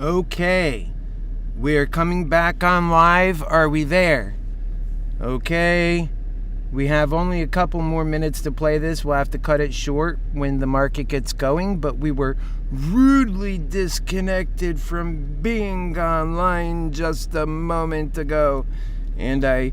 Okay, we're coming back on live. Are we there? Okay, we have only a couple more minutes to play this. We'll have to cut it short when the market gets going, but we were rudely disconnected from being online just a moment ago, and I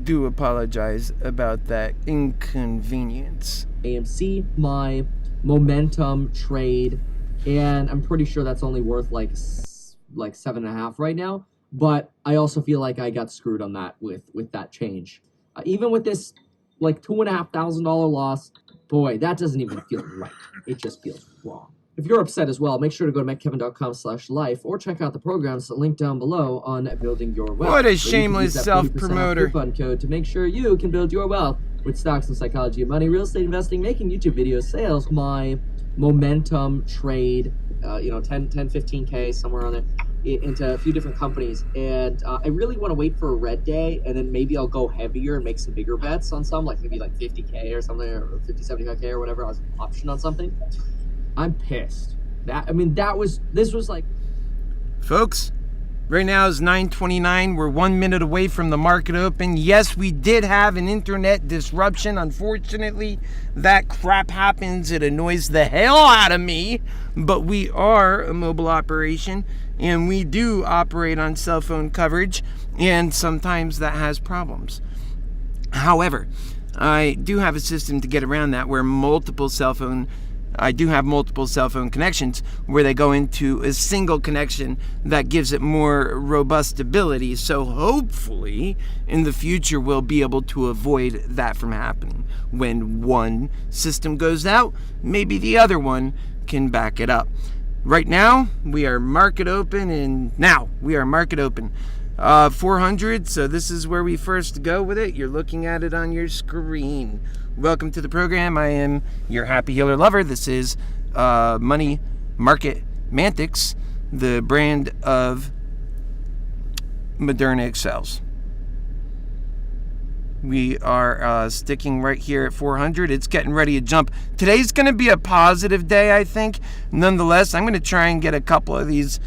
do apologize about that inconvenience. AMC, my momentum trade, and I'm pretty sure that's only worth like 7.5 right now. But I also feel like I got screwed on that with that change. Even with this like $2,500 loss, boy, that doesn't even feel right. It just feels wrong. If you're upset as well, make sure to go to metkevin.com/life or check out the programs linked down below on building your wealth. What a shameless self-promoter. Coupon code to make sure you can build your wealth with stocks and psychology of money, real estate investing, making YouTube videos, sales, my momentum trade, 10, 15K, somewhere on there, into a few different companies. And I really want to wait for a red day, and then maybe I'll go heavier and make some bigger bets on some, like maybe like 50K or something, or 50, 75K or whatever. I was an option on something. I'm pissed. This was like... Folks, right now is 9:29. We're 1 minute away from the market open. Yes, we did have an internet disruption. Unfortunately, that crap happens. It annoys the hell out of me. But we are a mobile operation, and we do operate on cell phone coverage, and sometimes that has problems. However, I do have a system to get around that where I do have multiple cell phone connections where they go into a single connection that gives it more robust ability. So hopefully in the future we'll be able to avoid that from happening. When one system goes out, maybe the other one can back it up. Right now we are market open, 400. So this is where we first go with it. You're looking at it on your screen. Welcome to the program. I am your HappyHealer Lover. This is Money Market Mantics, the brand of Moderna Excels. We are sticking right here at 400. It's getting ready to jump. Today's going to be a positive day, I think. Nonetheless, I'm going to try and get a couple of these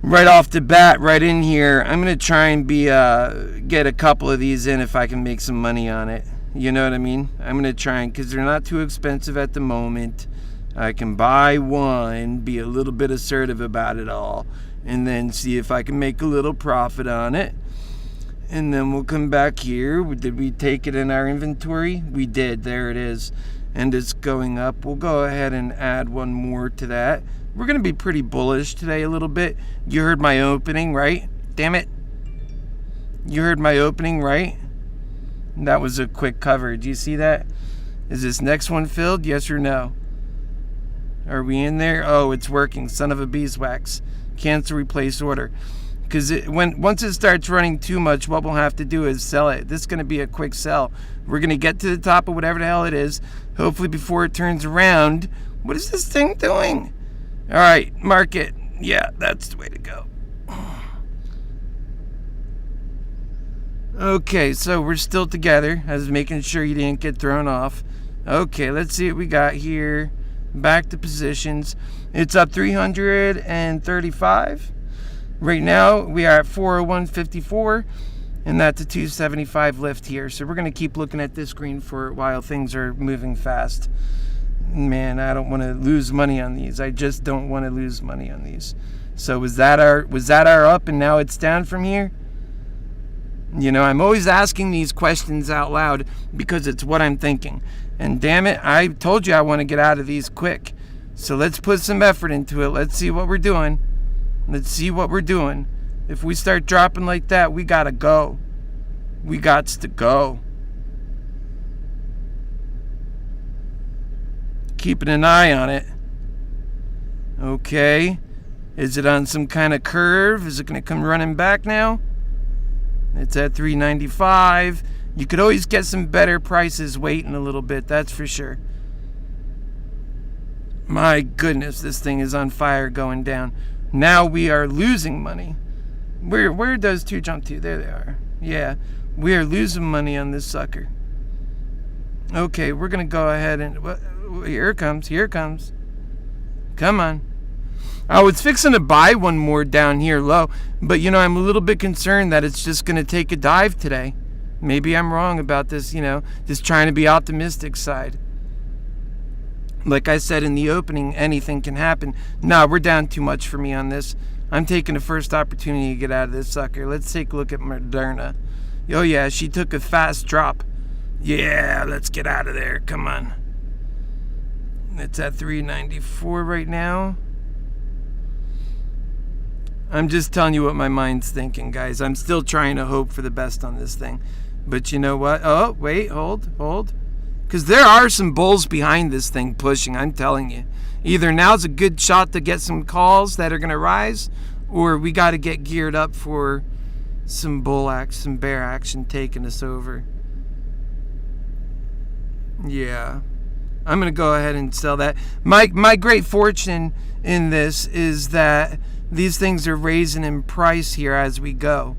right off the bat, right in here. I'm going to try and get a couple of these in if I can make some money on it. You know what I mean? I'm going to try and, because they're not too expensive at the moment. I can buy one, be a little bit assertive about it all, and then see if I can make a little profit on it. And then we'll come back here. Did we take it in our inventory? We did. There it is. And it's going up. We'll go ahead and add one more to that. We're going to be pretty bullish today a little bit. You heard my opening, right? Damn it. You heard my opening, right? That was a quick cover. Do you see that? Is this next one filled? Yes or no? Are we in there? Oh, it's working. Son of a beeswax. Cancel replace order. Because once it starts running too much, what we'll have to do is sell it. This is going to be a quick sell. We're going to get to the top of whatever the hell it is. Hopefully before it turns around. What is this thing doing? All right, market. Yeah, that's the way to go. Okay, so we're still together. I was making sure you didn't get thrown off. Okay, let's see what we got here. Back to positions. It's up 335. Right now, we are at 401.54, and that's a 275 lift here. So we're going to keep looking at this screen for a while. Things are moving fast. Man, I don't want to lose money on these. I just don't want to lose money on these. So was that our up, and now it's down from here? You know, I'm always asking these questions out loud because it's what I'm thinking. And damn it, I told you I want to get out of these quick. So let's put some effort into it. Let's see what we're doing. If we start dropping like that, we gotta go. We gots to go. Keeping an eye on it. Okay. Is it on some kind of curve? Is it going to come running back now? It's at 395. You could always get some better prices waiting a little bit, that's for sure. My goodness, this thing is on fire going down. Now we are losing money. Where did those two jump to? There they are. Yeah, we are losing money on this sucker. Okay, we're going to go ahead and... Here it comes. Come on. I was fixing to buy one more down here low, but I'm a little bit concerned that it's just going to take a dive today. Maybe I'm wrong about this, just trying to be optimistic side. Like I said in the opening, anything can happen. Nah, we're down too much for me on this. I'm taking the first opportunity to get out of this sucker. Let's take a look at Moderna. Oh yeah, she took a fast drop. Yeah, let's get out of there. Come on. It's at 394 right now. I'm just telling you what my mind's thinking, guys. I'm still trying to hope for the best on this thing. But you know what? Oh, wait, hold. Because there are some bulls behind this thing pushing, I'm telling you. Either now's a good shot to get some calls that are going to rise, or we got to get geared up for some some bear action taking us over. Yeah. I'm going to go ahead and sell that. My great fortune in this is that these things are raising in price here as we go.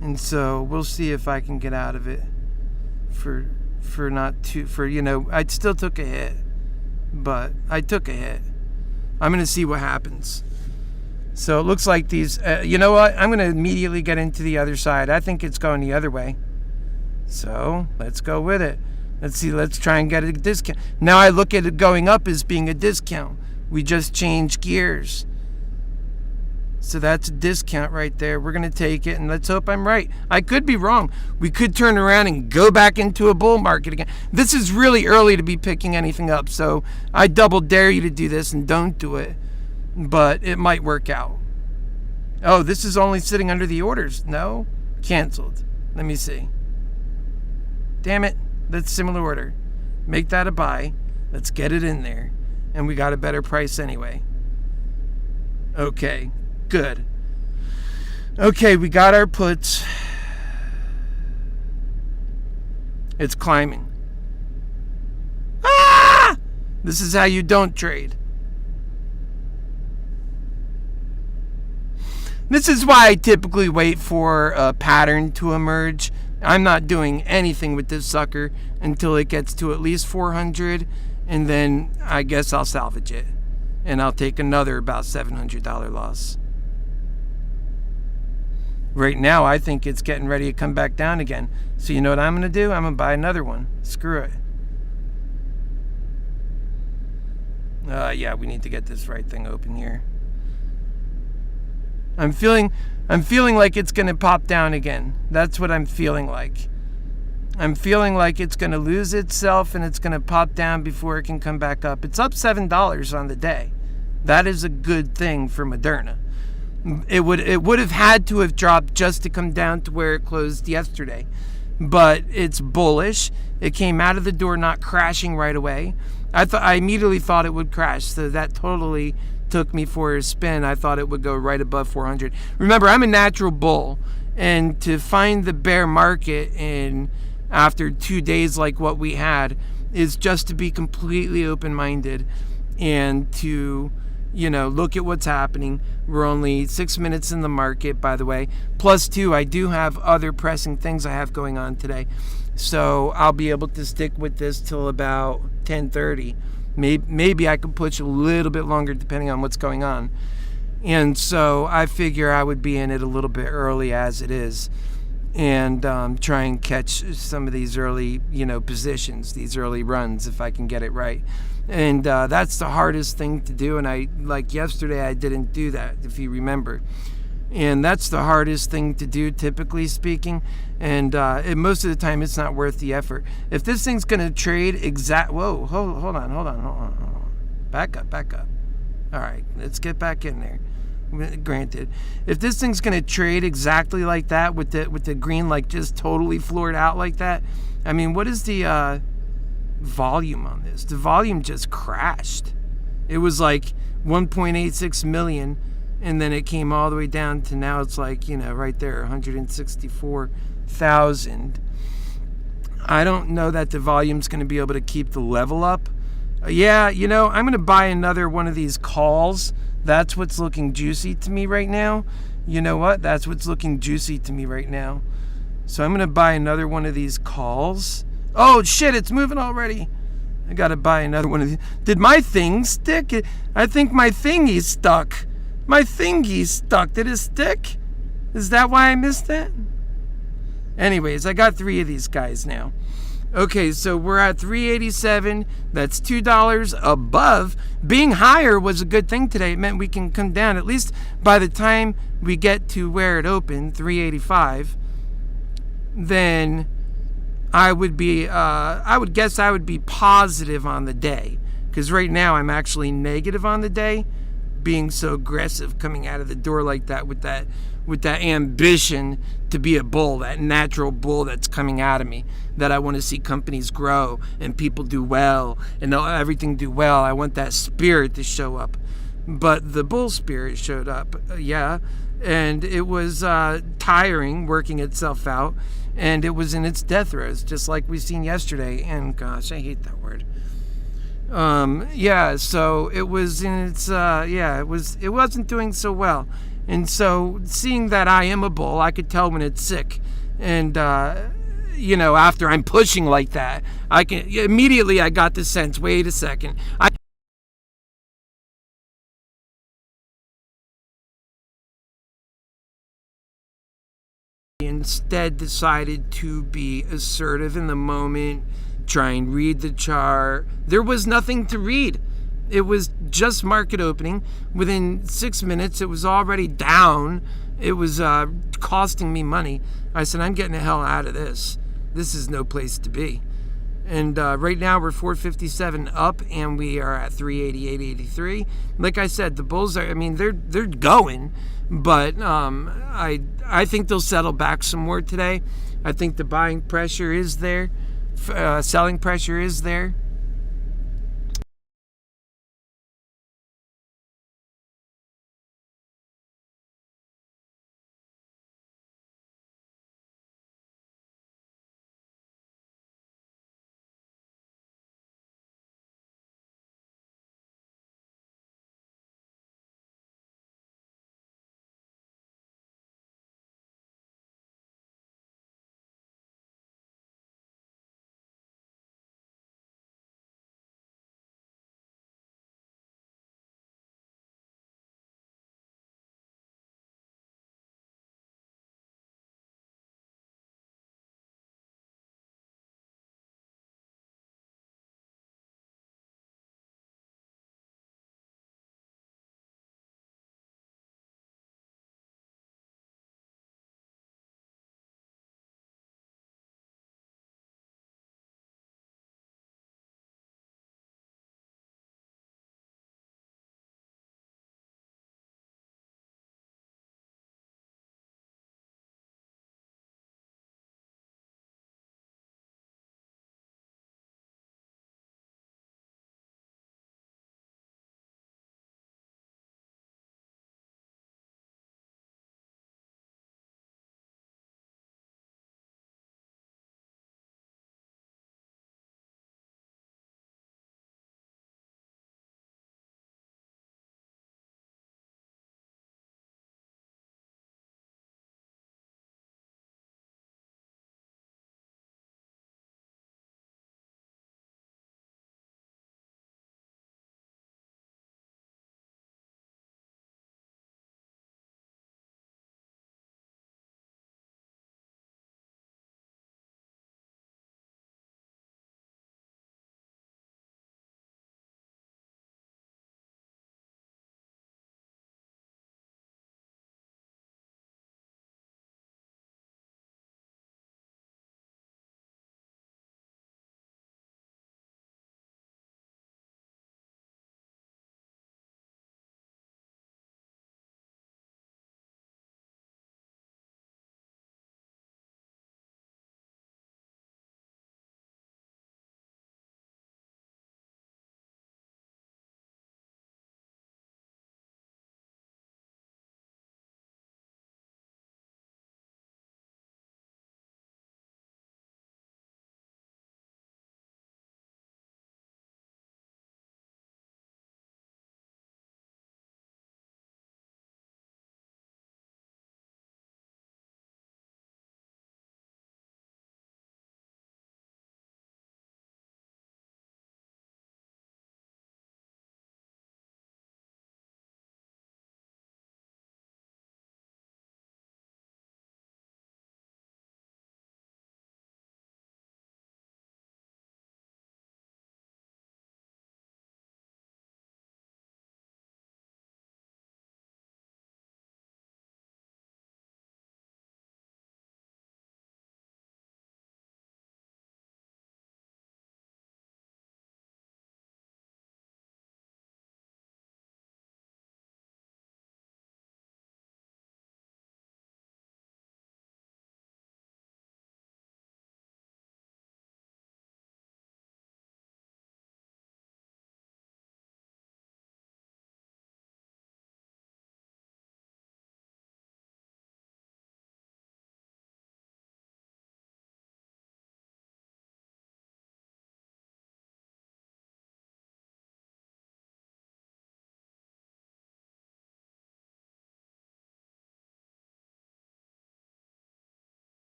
And so we'll see if I can get out of it I still took a hit, but I took a hit. I'm going to see what happens. So it looks like these, you know what? I'm going to immediately get into the other side. I think it's going the other way. So let's go with it. Let's see, let's try and get a discount. Now I look at it going up as being a discount. We just changed gears. So that's a discount right there. We're going to take it, and let's hope I'm right. I could be wrong. We could turn around and go back into a bull market again. This is really early to be picking anything up, so I double dare you to do this and don't do it. But it might work out. Oh, this is only sitting under the orders. No? Canceled. Let me see. Damn it. That's similar order. Make that a buy. Let's get it in there. And we got a better price anyway. Okay. Good. Okay, we got our puts. It's climbing. Ah! This is how you don't trade. This is why I typically wait for a pattern to emerge. I'm not doing anything with this sucker until it gets to at least 400, and then I guess I'll salvage it. And I'll take another about $700 loss. Right now, I think it's getting ready to come back down again. So you know what I'm going to do? I'm going to buy another one. Screw it. Yeah, we need to get this right thing open here. I'm feeling like it's going to pop down again. That's what I'm feeling like. I'm feeling like it's going to lose itself and it's going to pop down before it can come back up. It's up $7 on the day. That is a good thing for Moderna. It would have had to have dropped just to come down to where it closed yesterday. But it's bullish. It came out of the door not crashing right away. I immediately thought it would crash, so that totally took me for a spin. I thought it would go right above 400. Remember, I'm a natural bull, and to find the bear market in after 2 days like what we had is just to be completely open-minded and to look at what's happening. We're only 6 minutes in the market, by the way. Plus 2, I do have other pressing things I have going on today. So I'll be able to stick with this till about 10:30. Maybe I could push a little bit longer depending on what's going on. And so I figure I would be in it a little bit early as it is. And try and catch some of these early, positions, these early runs if I can get it right. And that's the hardest thing to do. And like yesterday, I didn't do that, if you remember. And that's the hardest thing to do, typically speaking. And most of the time, it's not worth the effort. If this thing's going to trade whoa, hold on. Back up. All right, let's get back in there. Granted, if this thing's going to trade exactly like that with the green like just totally floored out like that, I mean, what is the volume on this? The volume just crashed. It was like 1.86 million, and then it came all the way down to now it's like, right there, 164,000. I don't know that the volume's going to be able to keep the level up. Yeah, I'm going to buy another one of these calls. That's what's looking juicy to me right now. You know what? That's what's looking juicy to me right now. So I'm going to buy another one of these calls. Oh, shit, it's moving already. I got to buy another one of these. Did my thing stick? I think my thingy's stuck. My thingy stuck. Did it stick? Is that why I missed it? Anyways, I got 3 of these guys now. Okay, so we're at 387. That's $2 above. Being higher was a good thing today. It meant we can come down. At least by the time we get to where it opened, 385, then I would guess I would be positive on the day. Because right now I'm actually negative on the day, being so aggressive coming out of the door like that with that ambition to be a bull, that natural bull that's coming out of me, that I want to see companies grow and people do well and everything do well. I want that spirit to show up. But the bull spirit showed up, yeah, and it was tiring, working itself out, and it was in its death throes, just like we've seen yesterday. And gosh, I hate that word. Yeah, so it was in its it wasn't doing so well. And so seeing that I am a bull, I could tell when it's sick. And after I'm pushing like that, I got the sense, wait a second. I instead decided to be assertive in the moment, try and read the chart. There was nothing to read. It was just market opening. Within 6 minutes, it was already down. It was costing me money. I said, I'm getting the hell out of this. This is no place to be. And right now we're 457 up, and we are at 388.83. Like I said, the bulls are. I mean, they're going, but I think they'll settle back some more today. I think the buying pressure is there, selling pressure is there.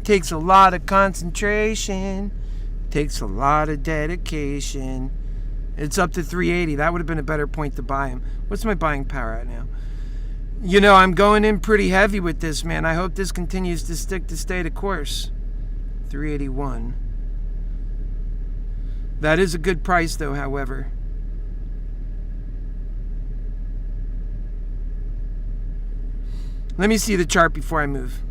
Takes a lot of concentration. Takes a lot of dedication. It's up to 380. That would have been a better point to buy him. What's my buying power at now? You know, I'm going in pretty heavy with this, man. I hope this continues to stay the course. 381. That is a good price, though, however. Let me see the chart before I move.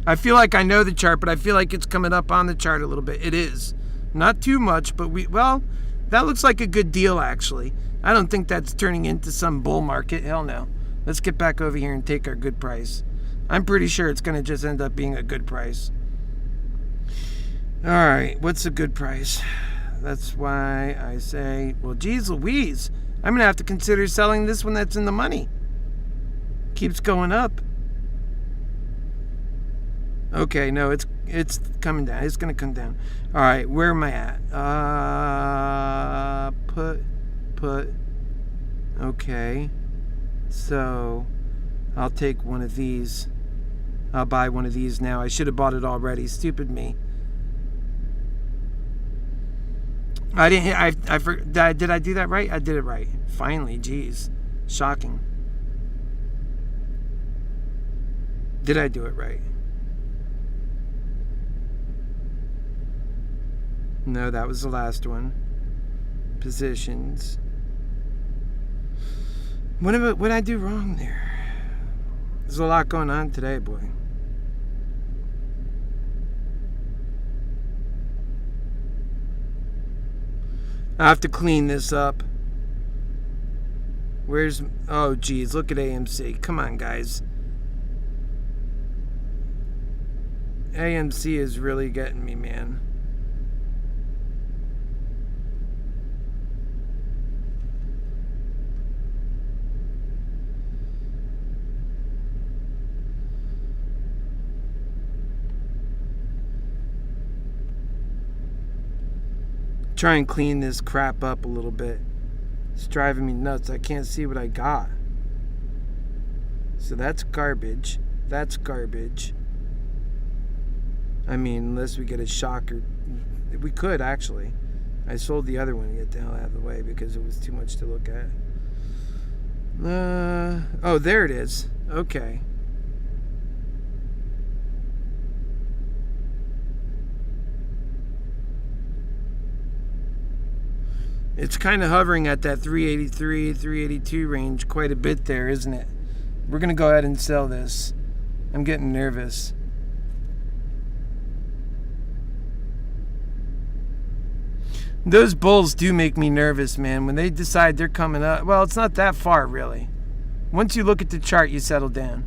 I feel like I know the chart, but I feel like it's coming up on the chart a little bit. It is. Not too much, but well, that looks like a good deal, actually. I don't think that's turning into some bull market. Hell no. Let's get back over here and take our good price. I'm pretty sure it's going to just end up being a good price. All right, what's a good price? That's why I say, well, geez Louise, I'm going to have to consider selling this one that's in the money. Keeps going up. Okay, no, it's coming down. It's going to come down. All right, where am I at? Put. Okay. So, I'll take one of these. I'll buy one of these now. I should have bought it already. Stupid me. I didn't. Did I do that right? I did it right. Finally, geez. Shocking. Did I do it right? No, that was the last one. Positions. What did I do wrong there? There's a lot going on today, boy. I have to clean this up. Oh geez, look at AMC. Come on, guys. AMC is really getting me, man. Try and clean this crap up a little bit. It's driving me nuts. I can't see what I got. So that's garbage. That's garbage. I mean, unless we get a shocker. We could, actually. I sold the other one to get the hell out of the way because it was too much to look at. Oh, there it is. Okay. It's kind of hovering at that 383, 382 range quite a bit there, isn't it? We're going to go ahead and sell this. I'm getting nervous. Those bulls do make me nervous, man. When they decide they're coming up, well, it's not that far, really. Once you look at the chart, you settle down.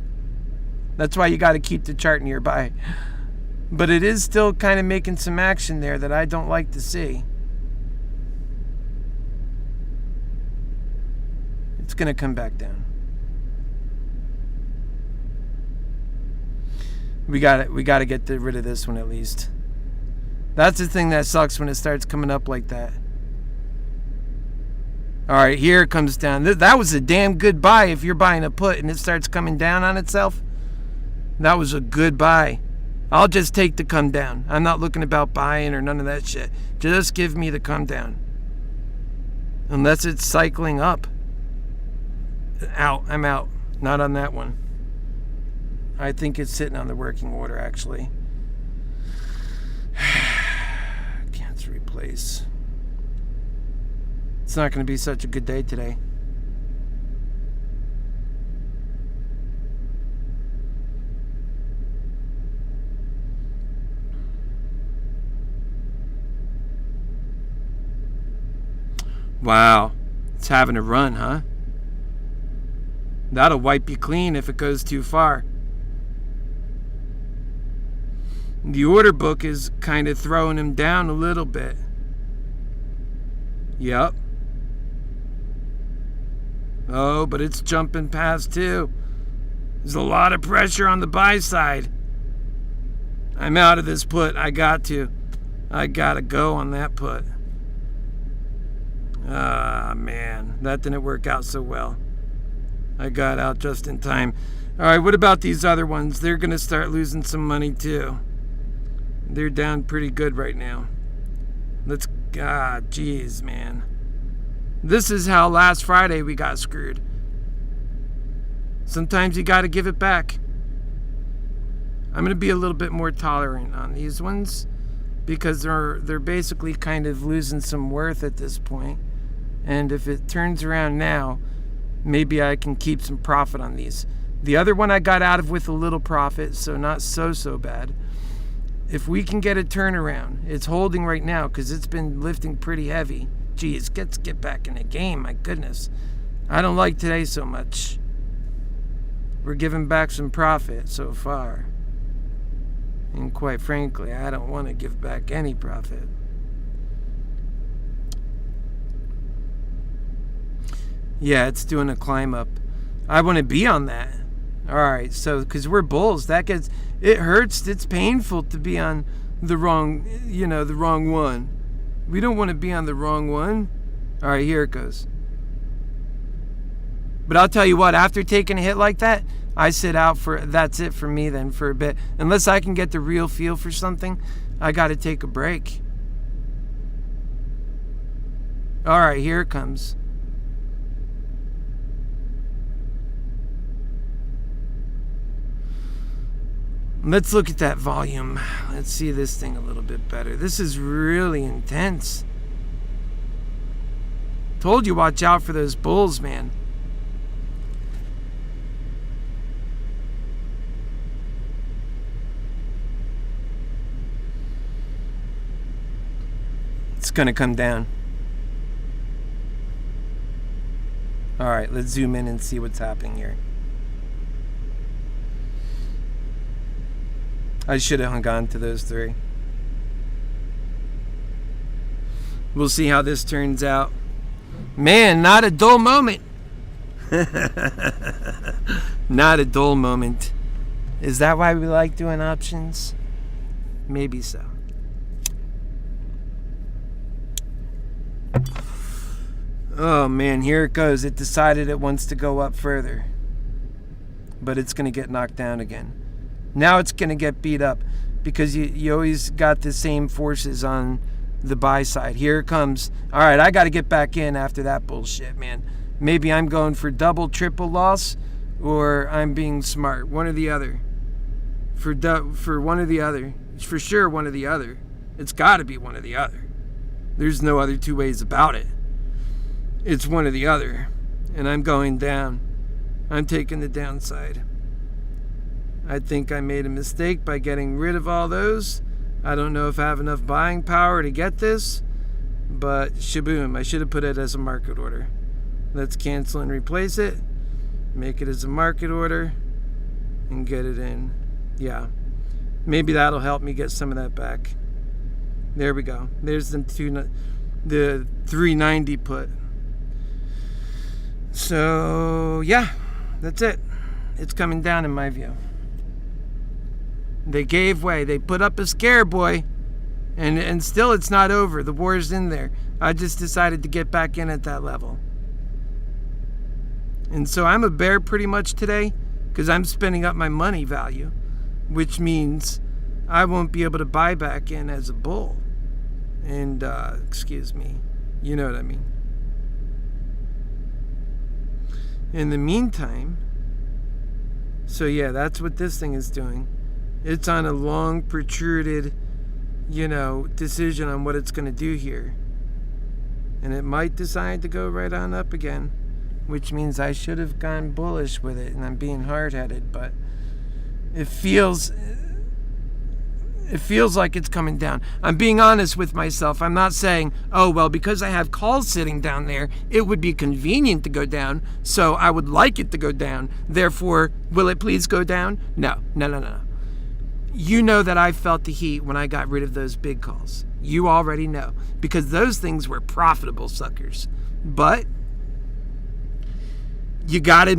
That's why you got to keep the chart nearby. But it is still kind of making some action there that I don't like to see. It's going to come back down. We got to get rid of this one at least. That's the thing that sucks when it starts coming up like that. All right, here it comes down. That was a damn good buy if you're buying a put and it starts coming down on itself. That was a good buy. I'll just take the come down. I'm not looking about buying or none of that shit. Just give me the come down. Unless it's cycling up. Out. I'm out. Not on that one. I think it's sitting on the working order, actually. Can't replace. It's not going to be such a good day today. Wow. It's having a run, huh? That'll wipe you clean if it goes too far. The order book is kind of throwing him down a little bit. Yep. Oh, but it's jumping past too. There's a lot of pressure on the buy side. I'm out of this put. I got to go on that put. Ah, man. That didn't work out so well. I got out just in time. All right, what about these other ones? They're going to start losing some money too. They're down pretty good right now. Jeez, man. This is how last Friday we got screwed. Sometimes you got to give it back. I'm going to be a little bit more tolerant on these ones because they're basically kind of losing some worth at this point. And if it turns around now, maybe I can keep some profit on these. The other one I got out of with a little profit, so not so bad. If we can get a turnaround, it's holding right now because it's been lifting pretty heavy. Geez, let's get back in the game, my goodness. I don't like today so much. We're giving back some profit so far. And quite frankly, I don't want to give back any profit. Yeah, it's doing a climb up. I want to be on that. All right, so because we're bulls, it hurts. It's painful to be on the wrong one. We don't want to be on the wrong one. All right, here it goes. But I'll tell you what, after taking a hit like that, I sit out that's it for me then for a bit. Unless I can get the real feel for something, I got to take a break. All right, here it comes. Let's look at that volume. Let's see this thing a little bit better. This is really intense. Told you, watch out for those bulls, man. It's gonna come down. All right, let's zoom in and see what's happening here. I should have hung on to those three. We'll see how this turns out. Man, not a dull moment. Not a dull moment. Is that why we like doing options? Maybe so. Oh man, here it goes. It decided it wants to go up further. But it's going to get knocked down again. Now it's going to get beat up because you always got the same forces on the buy side. Here it comes. All right, I got to get back in after that bullshit, man. Maybe I'm going for double, triple loss, or I'm being smart. One or the other. For one or the other. For sure one or the other. It's got to be one or the other. There's no other two ways about it. It's one or the other. And I'm going down. I'm taking the downside. I think I made a mistake by getting rid of all those. I don't know if I have enough buying power to get this, but shaboom, I should have put it as a market order. Let's cancel and replace it, make it as a market order, and get it in. Yeah, maybe that'll help me get some of that back. There we go. There's the 390 put. So, yeah, that's it. It's coming down in my view. They gave way. They put up a scare, boy. And still it's not over. The war's in there. I just decided to get back in at that level. And so I'm a bear pretty much today because I'm spending up my money value, which means I won't be able to buy back in as a bull. And, excuse me, you know what I mean. In the meantime, so yeah, that's what this thing is doing. It's on a long, protruded, decision on what it's going to do here. And it might decide to go right on up again, which means I should have gone bullish with it, and I'm being hard-headed, but it feels like it's coming down. I'm being honest with myself. I'm not saying, oh, well, because I have calls sitting down there, it would be convenient to go down, so I would like it to go down. Therefore, will it please go down? No. You know that I felt the heat when I got rid of those big calls. You already know, because those things were profitable suckers. But you gotta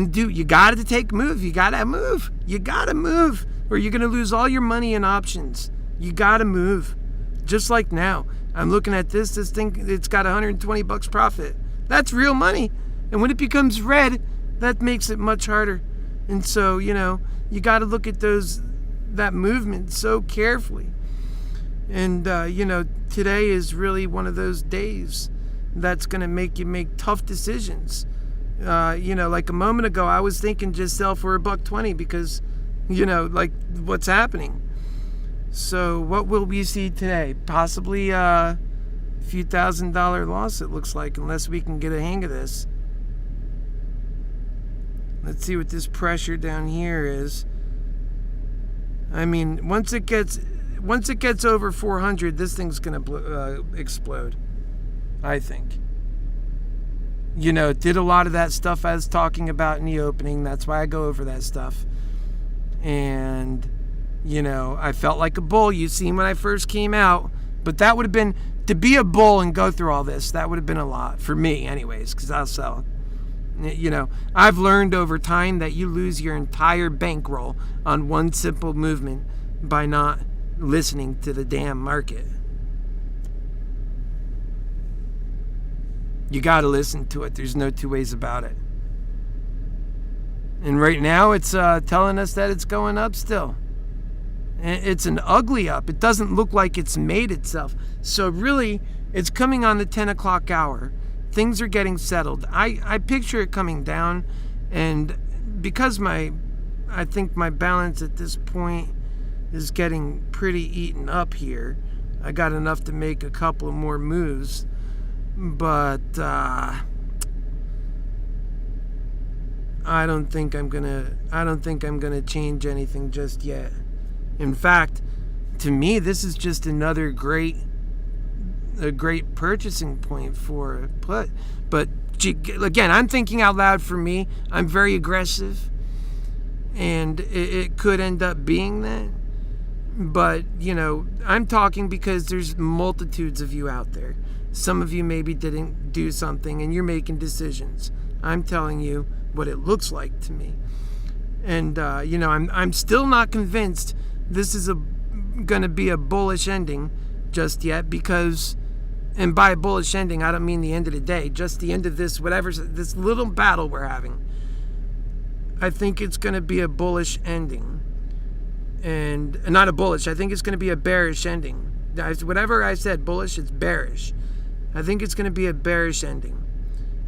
take move. You gotta move, or you're gonna lose all your money in options. You gotta move. Just like now, I'm looking at this thing, it's got $120 profit. That's real money. And when it becomes red, that makes it much harder. And so, you got to look at that movement so carefully. And, today is really one of those days that's going to make you make tough decisions. Like a moment ago, I was thinking just sell for $120 because, like what's happening. So what will we see today? Possibly a few $1,000 loss, it looks like, unless we can get a hang of this. Let's see what this pressure down here is. I mean, once it gets over 400, this thing's gonna explode, I think. It did a lot of that stuff I was talking about in the opening. That's why I go over that stuff. And, I felt like a bull. You seen when I first came out. But that would have been, to be a bull and go through all this, that would have been a lot. For me, anyways, because I'll sell. I've learned over time that you lose your entire bankroll on one simple movement by not listening to the damn market. You got to listen to it. There's no two ways about it. And right now it's telling us that it's going up still. And it's an ugly up. It doesn't look like it's made itself. So really, it's coming on the 10 o'clock hour. Things are getting settled. I picture it coming down. And because I think my balance at this point is getting pretty eaten up here, I got enough to make a couple of more moves. But I don't think I'm gonna change anything just yet. In fact, to me, this is just another great purchasing point for a put. But again, I'm thinking out loud for me. I'm very aggressive, and it could end up being that. But I'm talking because there's multitudes of you out there. Some of you maybe didn't do something and you're making decisions. I'm telling you what it looks like to me. And, I'm still not convinced this is going to be a bullish ending just yet because, and by bullish ending, I don't mean the end of the day, just the end of this little battle we're having. I think it's going to be a bullish ending. And not a bullish, I think it's going to be a bearish ending. Whatever I said, bullish, it's bearish. I think it's going to be a bearish ending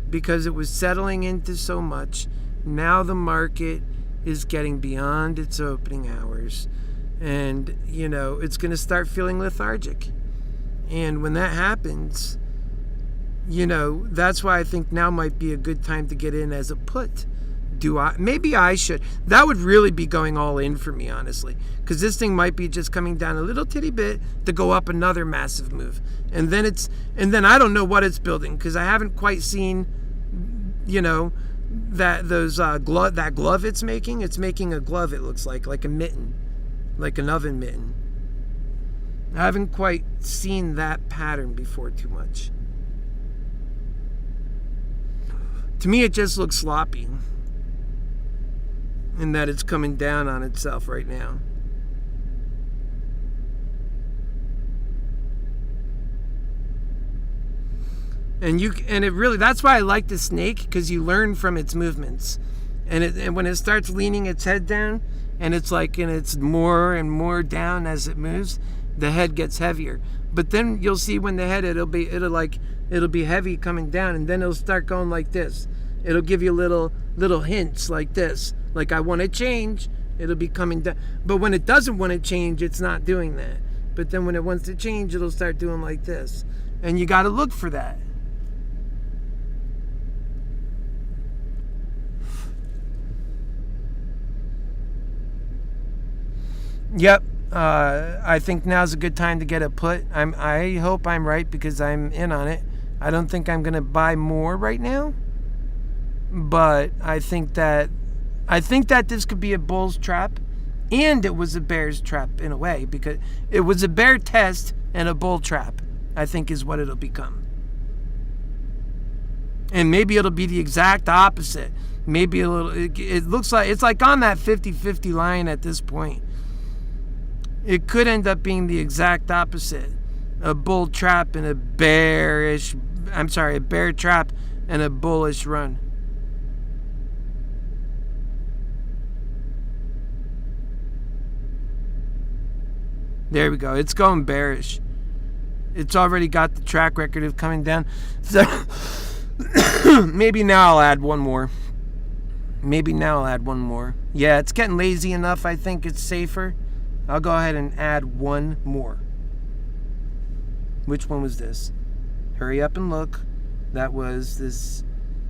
because it was settling into so much. Now the market is getting beyond its opening hours and, it's going to start feeling lethargic. And when that happens, that's why I think now might be a good time to get in as a put. Maybe I should. That would really be going all in for me, honestly, because this thing might be just coming down a little titty bit to go up another massive move, and then I don't know what it's building because I haven't quite seen, that glove it's making. It's making a glove. It looks like a mitten, like an oven mitten. I haven't quite seen that pattern before too much. To me, it just looks sloppy. And that it's coming down on itself right now. And it really, that's why I like the snake, because you learn from its movements. And when it starts leaning its head down, and it's more and more down as it moves, the head gets heavier. But then you'll see when the head it'll be heavy coming down, and then it'll start going like this. It'll give you little hints like this. Like, I want to change, it'll be coming down. But when it doesn't want to change, it's not doing that. But then when it wants to change, it'll start doing like this. And you got to look for that. Yep. I think now's a good time to get a put. I hope I'm right because I'm in on it. I don't think I'm going to buy more right now. But I think that this could be a bull's trap, and it was a bear's trap in a way, because it was a bear test and a bull trap, I think is what it'll become. And maybe it'll be the exact opposite. Maybe it looks like it's like on that 50-50 line at this point. It could end up being the exact opposite. A bull trap and a bear trap and a bullish run. There we go. It's going bearish. It's already got the track record of coming down. So maybe now I'll add one more. Yeah, it's getting lazy enough. I think it's safer. I'll go ahead and add one more. Which one was this? Hurry up and look. That was this.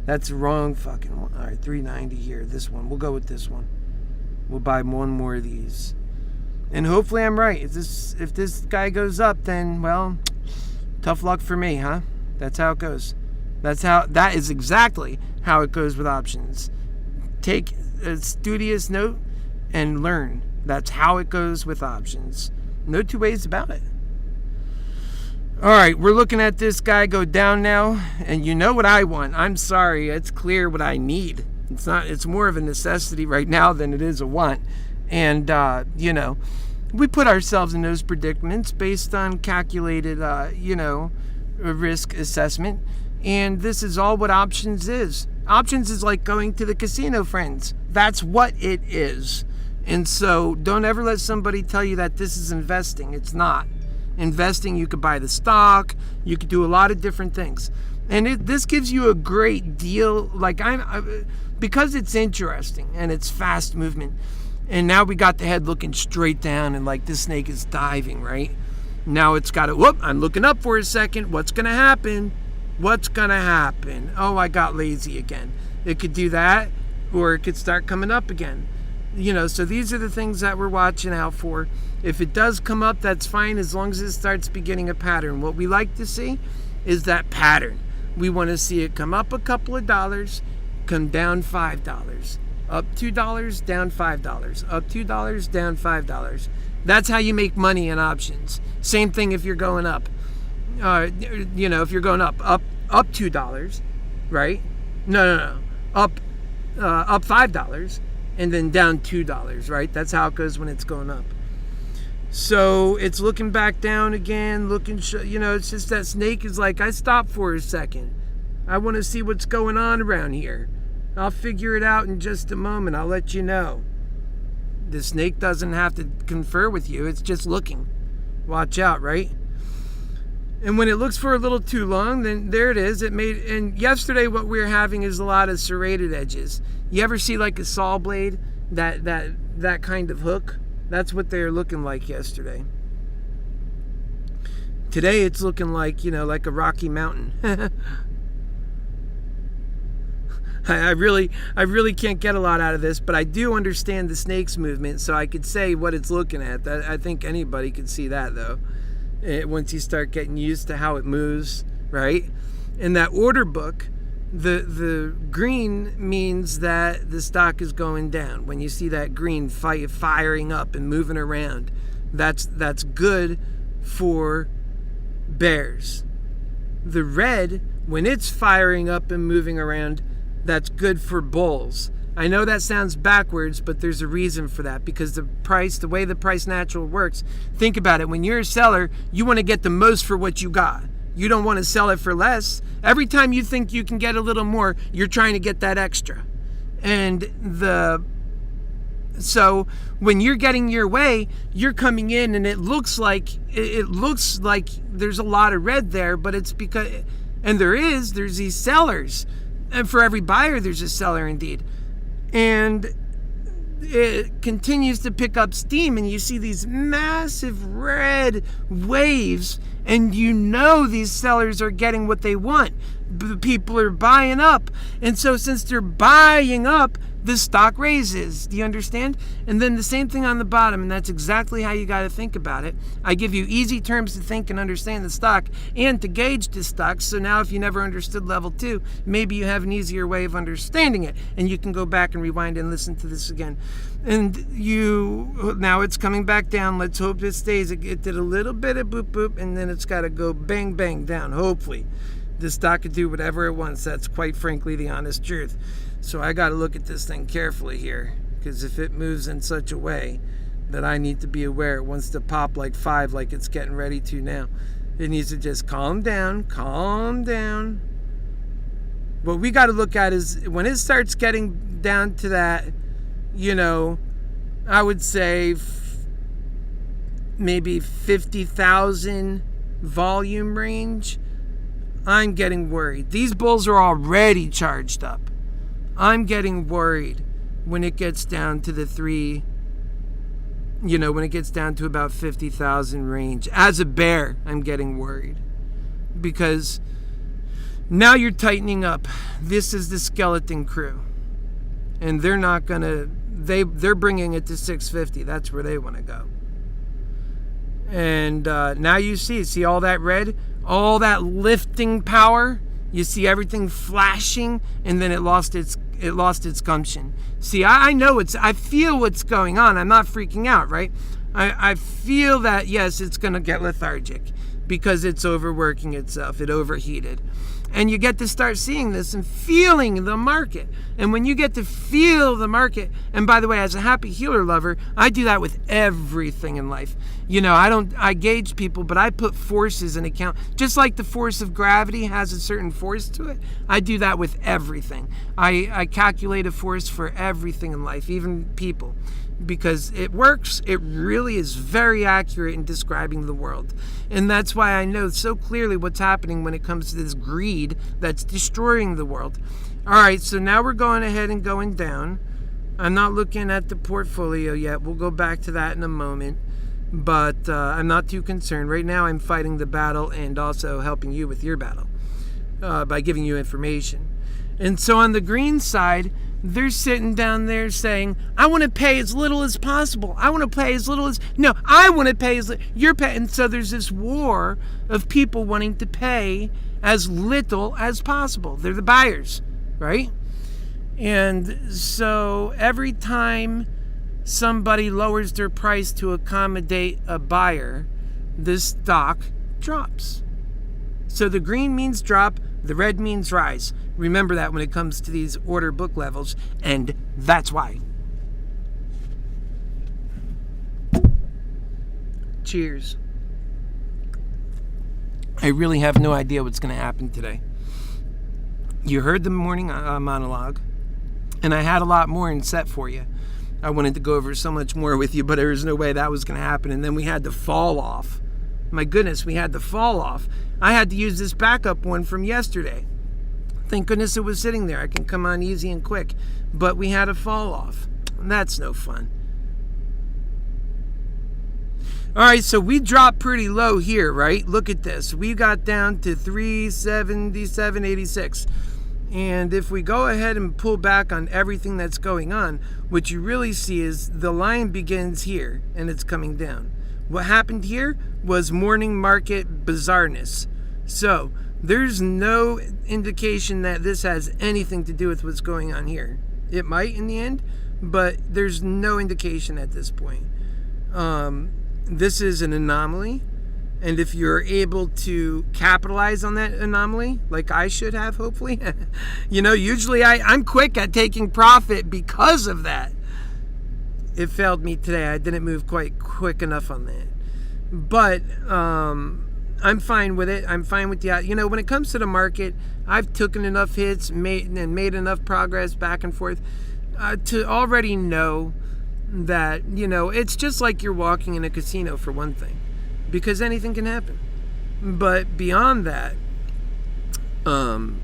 That's the wrong fucking one. All right, 390 here. This one. We'll go with this one. We'll buy one more of these. And hopefully I'm right. If this guy goes up, then, well, tough luck for me, huh? That's how it goes. That is exactly how it goes with options. Take a studious note and learn. That's how it goes with options. No two ways about it. All right, we're looking at this guy go down now, and you know what I want. I'm sorry, it's clear what I need. It's more of a necessity right now than it is a want. And, we put ourselves in those predicaments based on calculated, risk assessment. And this is all what options is. Options is like going to the casino, friends. That's what it is. And so don't ever let somebody tell you that this is investing. It's not. Investing, you could buy the stock. You could do a lot of different things. And this gives you a great deal. Like because it's interesting and it's fast movement. And now we got the head looking straight down and like this snake is diving, right? Now it's got to, whoop, I'm looking up for a second. What's going to happen? Oh, I got lazy again. It could do that, or it could start coming up again. So these are the things that we're watching out for. If it does come up, that's fine, as long as it starts beginning a pattern. What we like to see is that pattern. We want to see it come up a couple of dollars, come down $5. Up $2, down $5. Up $2, down $5. That's how you make money in options. Same thing if you're going up. If you're going up $2, right? No. Up $5 and then down $2, right? That's how it goes when it's going up. So it's looking back down again, it's just that snake is like, I stopped for a second. I want to see what's going on around here. I'll figure it out in just a moment. I'll let you know. The snake doesn't have to confer with you. It's just looking. Watch out, right? And when it looks for a little too long, then there it is. And yesterday what we were having is a lot of serrated edges. You ever see like a saw blade? That kind of hook? That's what they're looking like yesterday. Today it's looking like, like a Rocky Mountain. I really can't get a lot out of this, but I do understand the snake's movement, so I could say what it's looking at. I think anybody could see that, though, once you start getting used to how it moves, right? In that order book, the green means that the stock is going down. When you see that green firing up and moving around, that's good for bears. The red, when it's firing up and moving around, that's good for bulls. I know that sounds backwards, but there's a reason for that, because the way the price natural works, think about it. When you're a seller, you want to get the most for what you got. You don't want to sell it for less. Every time you think you can get a little more, you're trying to get that extra. So when you're getting your way, you're coming in and it looks like there's a lot of red there, but it's because, and there's these sellers. And for every buyer, there's a seller indeed. And it continues to pick up steam, and you see these massive red waves, and these sellers are getting what they want. People are buying up. And so since they're buying up, the stock raises. Do you understand? And then the same thing on the bottom, and that's exactly how you got to think about it. I give you easy terms to think and understand the stock and to gauge the stock. So now if you never understood level 2, maybe you have an easier way of understanding it, and you can go back and rewind and listen to this again. And now it's coming back down. Let's hope it stays. It did a little bit of boop boop, and then it's got to go bang bang down. Hopefully the stock could do whatever it wants. That's quite frankly the honest truth. So I got to look at this thing carefully here, because if it moves in such a way that I need to be aware it wants to pop like 5 like it's getting ready to now, it needs to just calm down. What we got to look at is when it starts getting down to that, I would say maybe 50,000 volume range, I'm getting worried. These bulls are already charged up. I'm getting worried when it gets down to the when it gets down to about 50,000 range. As a bear, I'm getting worried because now you're tightening up. This is the skeleton crew, and they're not gonna. They're bringing it to 650. That's where they want to go. And now you see all that red, all that lifting power. You see everything flashing, and then it lost its gumption. See, I feel what's going on. I'm not freaking out, right? I feel that, yes, it's going to get lethargic because it's overworking itself. It overheated. And you get to start seeing this and feeling the market. And when you get to feel the market, and by the way, as a happy healer lover, I do that with everything in life. I gauge people, but I put forces in account. Just like the force of gravity has a certain force to it, I do that with everything. I calculate a force for everything in life, even people, because it works. It really is very accurate in describing the world. And that's why I know so clearly what's happening when it comes to this greed that's destroying the world. All right, so now we're going ahead and going down. I'm not looking at the portfolio yet. We'll go back to that in a moment. But I'm not too concerned. Right now I'm fighting the battle and also helping you with your battle by giving you information. And so on the green side, they're sitting down there saying, I want to pay as little as possible. I want to pay as little as... No, I want to pay as little... You're paying... And so there's this war of people wanting to pay as little as possible. They're the buyers, right? And so every time somebody lowers their price to accommodate a buyer, the stock drops. So the green means drop, the red means rise. Remember that when it comes to these order book levels, and that's why. Cheers. I really have no idea what's going to happen today. You heard the morning monologue, and I had a lot more in set for you. I wanted to go over so much more with you, but there was no way that was going to happen. And then we had to fall off. My goodness, we had to fall off. I had to use this backup one from yesterday. Thank goodness it was sitting there. I can come on easy and quick. But we had a fall off. And that's no fun. All right, so we dropped pretty low here, right? Look at this. We got down to 377.86. And if we go ahead and pull back on everything that's going on, what you really see is the line begins here and it's coming down. What happened here was morning market bizarreness. So there's no indication that this has anything to do with what's going on here. It might in the end, but there's no indication at this point. This is an anomaly. And if you're able to capitalize on that anomaly, like I should have, hopefully, usually I'm quick at taking profit because of that. It failed me today. I didn't move quite quick enough on that. But I'm fine with it. I'm fine with the, when it comes to the market, I've taken enough hits, made enough progress back and forth to already know that, it's just like you're walking in a casino for one thing. Because anything can happen. But beyond that, and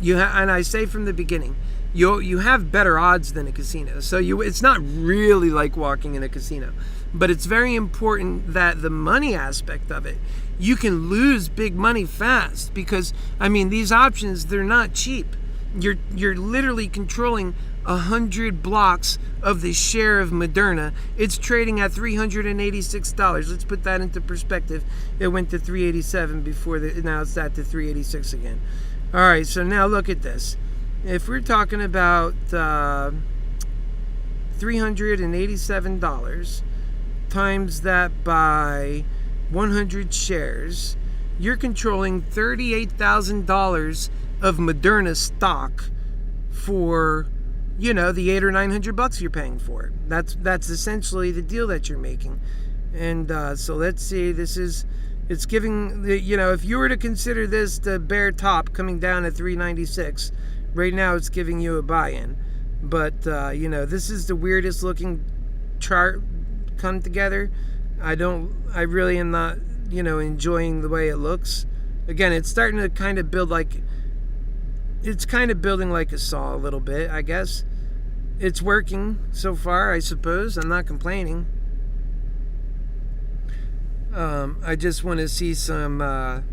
I say from the beginning, you have better odds than a casino. So it's not really like walking in a casino. But it's very important that the money aspect of it, you can lose big money fast. Because, these options, they're not cheap. You're literally controlling 100 blocks of the share of Moderna. It's trading at $386. Let's put that into perspective. It went to $387 before, now it's at to $386 again. All right, so now look at this. If we're talking about $387 times that by 100 shares, you're controlling $38,000 of Moderna stock for the $800 or $900 you're paying for it. That's essentially the deal that you're making. And so let's see, it's giving if you were to consider this the bear top coming down at 396, right now it's giving you a buy-in. But this is the weirdest looking chart come together. I really am not, enjoying the way it looks. Again, it's starting to kind of building like a saw a little bit, I guess. It's working so far, I suppose. I'm not complaining. I just want to see some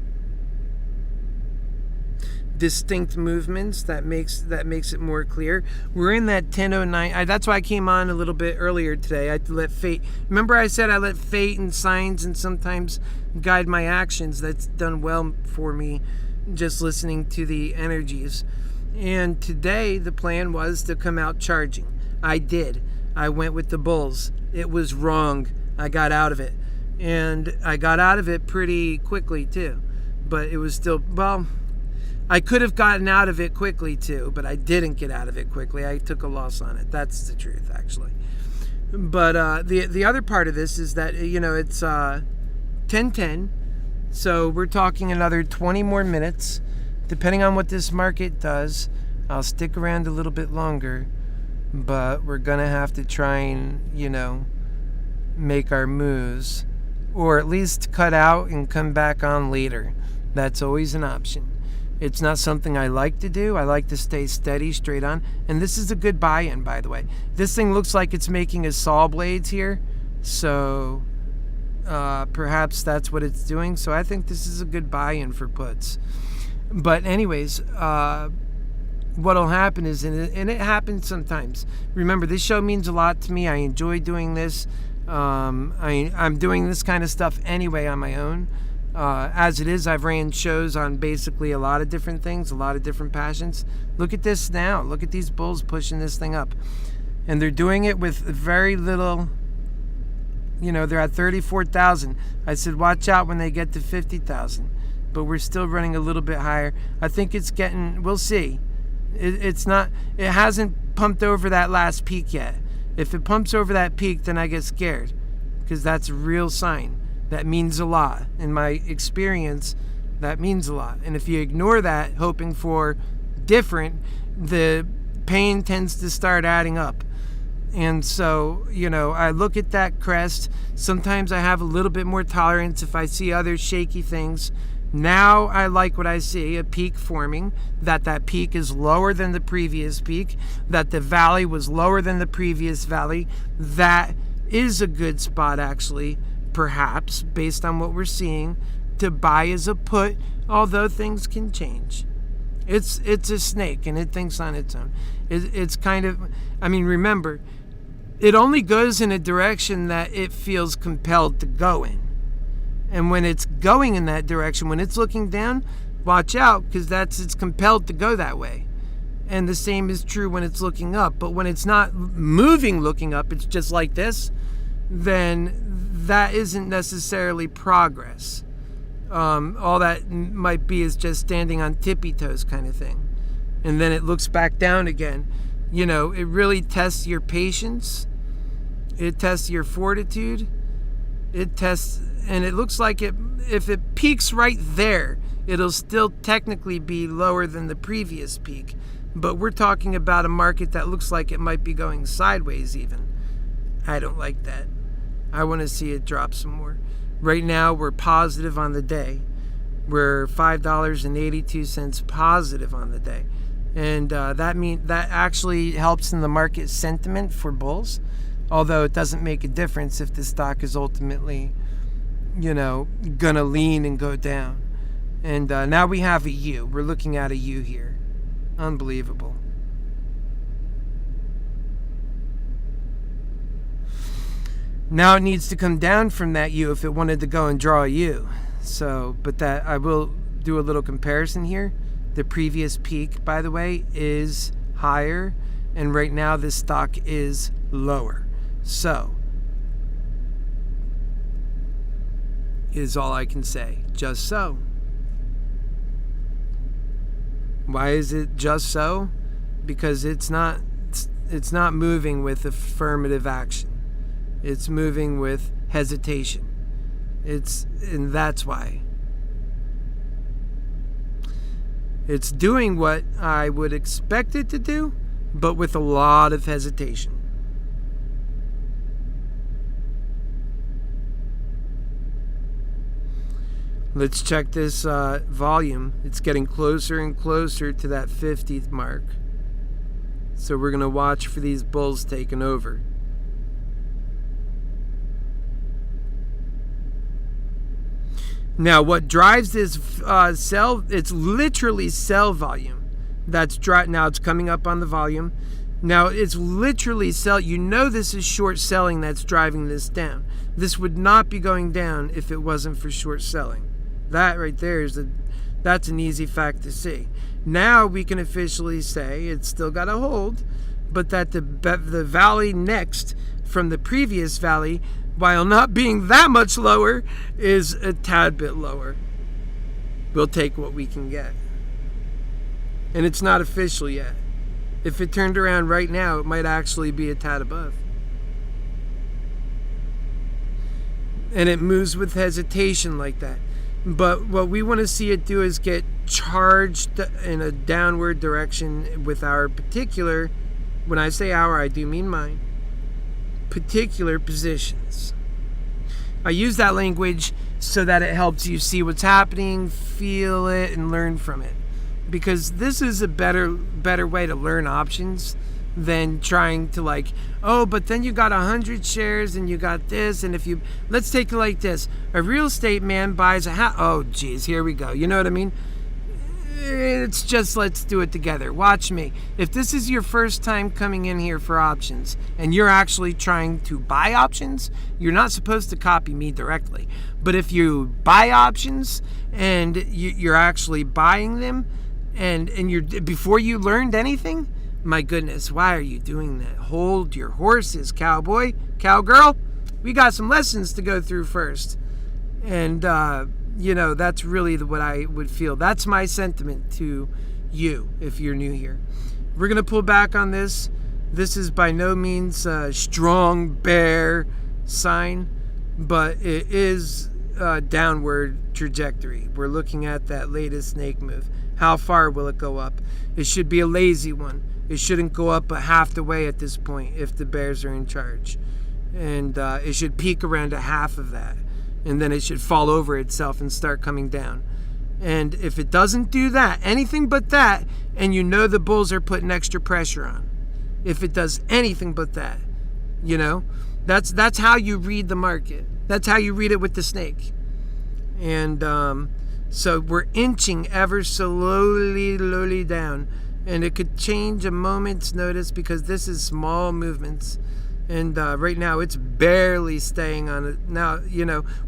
distinct movements that makes it more clear. We're in that 10:09. That's why I came on a little bit earlier today. I let fate. Remember I said I let fate and signs and sometimes guide my actions. That's done well for me, just listening to the energies. And today the plan was to come out charging. I did. I went with the bulls. It was wrong. I got out of it. And I got out of it pretty quickly too. But it was still, I could have gotten out of it quickly too, but I didn't get out of it quickly. I took a loss on it. That's the truth, actually. But the other part of this is that, it's 10:10. So we're talking another 20 more minutes. Depending on what this market does, I'll stick around a little bit longer. But we're going to have to try and, make our moves. Or at least cut out and come back on later. That's always an option. It's not something I like to do. I like to stay steady, straight on. And this is a good buy-in, by the way. This thing looks like it's making a saw blades here. So perhaps that's what it's doing. So I think this is a good buy-in for puts. But anyways, what'll happen is, and it happens sometimes. Remember, this show means a lot to me. I enjoy doing this. I'm doing this kind of stuff anyway on my own. As it is, I've ran shows on basically a lot of different things, a lot of different passions. Look at this now. Look at these bulls pushing this thing up. And they're doing it with very little, they're at 34,000. I said, watch out when they get to 50,000. But we're still running a little bit higher. I think it's getting, we'll see. It hasn't pumped over that last peak yet. If it pumps over that peak, then I get scared. Because that's a real sign. That means a lot. In my experience, that means a lot. And if you ignore that, hoping for different, the pain tends to start adding up. And so, I look at that crest. Sometimes I have a little bit more tolerance if I see other shaky things. Now I like what I see, a peak forming, that peak is lower than the previous peak, that the valley was lower than the previous valley. That is a good spot, actually, perhaps, based on what we're seeing, to buy as a put, although things can change. It's a snake, and it thinks on its own. It's kind of, remember, it only goes in a direction that it feels compelled to go in. And when it's going in that direction, when it's looking down, watch out, because it's compelled to go that way. And the same is true when it's looking up. But when it's not moving looking up, it's just like this, then that isn't necessarily progress. All that might be is just standing on tippy toes kind of thing. And then it looks back down again. It really tests your patience. It tests your fortitude. It tests, and it looks like if it peaks right there, it'll still technically be lower than the previous peak. But we're talking about a market that looks like it might be going sideways even. I don't like that. I want to see it drop some more. Right now, we're positive on the day. We're $5.82 positive on the day. And that actually helps in the market sentiment for bulls. Although it doesn't make a difference if the stock is ultimately, gonna lean and go down. And now we have a U. We're looking at a U here. Unbelievable. Now it needs to come down from that U if it wanted to go and draw a U. So, but that I will do a little comparison here. The previous peak, by the way, is higher, and right now this stock is lower. So, is all I can say. Just so. Why is it just so? Because it's not moving with affirmative action. It's moving with hesitation. And that's why. It's doing what I would expect it to do, but with a lot of hesitation. Let's check this volume. It's getting closer and closer to that 50th mark. So we're going to watch for these bulls taking over. Now, what drives this sell, it's literally sell volume. Now it's coming up on the volume. Now, it's literally sell. You know this is short selling that's driving this down. This would not be going down if it wasn't for short selling. That right there that's an easy fact to see. Now we can officially say it's still got a hold, but that the valley next from the previous valley, while not being that much lower, is a tad bit lower. We'll take what we can get. And it's not official yet. If it turned around right now, it might actually be a tad above. And it moves with hesitation like that. But what we want to see it do is get charged in a downward direction with our particular, when I say our, I do mean mine, particular positions. I use that language so that it helps you see what's happening, feel it, and learn from it. Because this is a better way to learn options than trying to like, oh, but then you got 100 shares and you got this, and if you, let's take it like this. A real estate man buys a house. Oh, geez, here we go. You know what I mean? It's just, let's do it together. Watch me. If this is your first time coming in here for options and you're actually trying to buy options, you're not supposed to copy me directly. But if you buy options and you're actually buying them and you're, before you learned anything, my goodness, why are you doing that? Hold your horses, cowboy, cowgirl. We got some lessons to go through first. And, that's really what I would feel. That's my sentiment to you if you're new here. We're going to pull back on this. This is by no means a strong bear sign, but it is a downward trajectory. We're looking at that latest snake move. How far will it go up? It should be a lazy one. It shouldn't go up but half the way at this point if the bears are in charge. And it should peak around a half of that. And then it should fall over itself and start coming down. And if it doesn't do that, anything but that, and you know the bulls are putting extra pressure on. If it does anything but that, that's how you read the market. That's how you read it with the snake. And so we're inching ever so slowly down. And it could change a moment's notice because this is small movements. And right now it's barely staying on it. Now,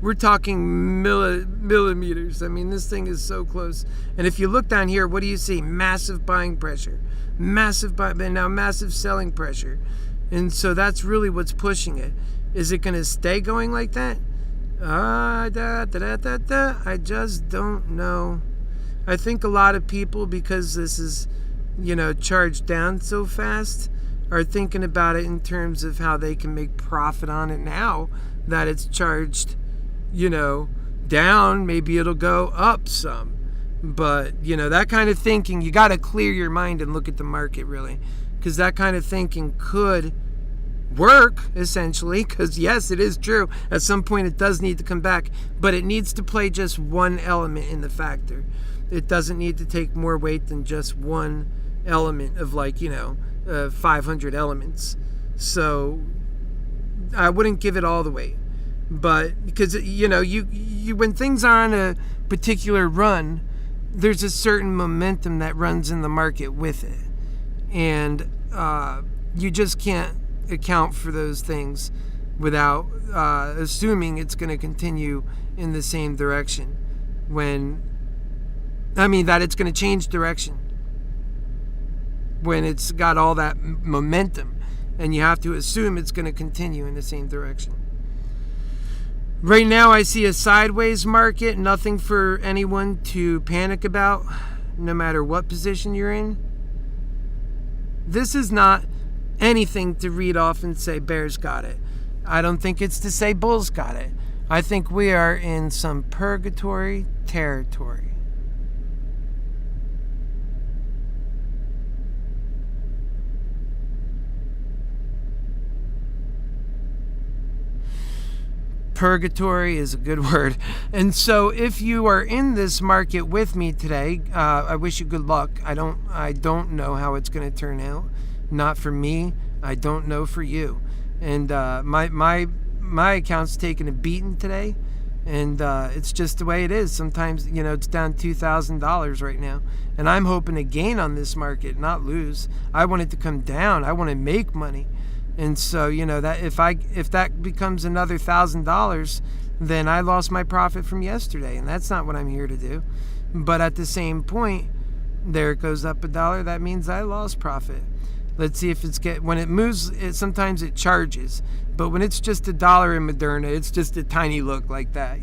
we're talking millimeters. I mean, this thing is so close. And if you look down here, what do you see? Massive buying pressure. Massive selling pressure. And so that's really what's pushing it. Is it going to stay going like that? I just don't know. I think a lot of people, because this is, charged down so fast, are thinking about it in terms of how they can make profit on it now that it's charged, down. Maybe it'll go up some. But, that kind of thinking, you got to clear your mind and look at the market, really. Because that kind of thinking could work, essentially. Because, yes, it is true. At some point, it does need to come back. But it needs to play just one element in the factor. It doesn't need to take more weight than just one element of 500 elements. So I wouldn't give it all the weight, but because you when things are on a particular run, there's a certain momentum that runs in the market with it, and you just can't account for those things without assuming it's going to continue in the same direction that it's going to change direction when it's got all that momentum, and you have to assume it's going to continue in the same direction. Right now I see a sideways market, nothing for anyone to panic about, no matter what position you're in. This is not anything to read off and say bears got it. I don't think it's to say bulls got it. I think we are in some purgatory territory. Purgatory is a good word. And so if you are in this market with me today, I wish you good luck. I don't know how it's going to turn out. Not for me. I don't know for you. And my account's taking a beating today. And it's just the way it is. Sometimes, it's down $2,000 right now. And I'm hoping to gain on this market, not lose. I want it to come down. I want to make money. And so, that if that becomes another $1,000, then I lost my profit from yesterday. And that's not what I'm here to do. But at the same point, there it goes up $1. That means I lost profit. Let's see if when it moves, sometimes it charges. But when it's just $1 in Moderna, it's just a tiny look like that,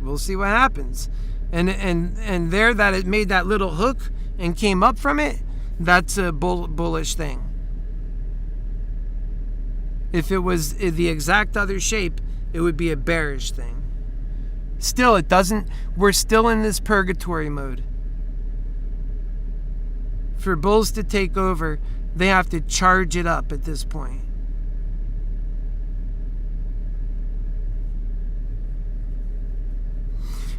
We'll see what happens. And there that it made that little hook and came up from it, that's a bullish thing. If it was the exact other shape, it would be a bearish thing. Still, we're still in this purgatory mode. For bulls to take over, they have to charge it up at this point.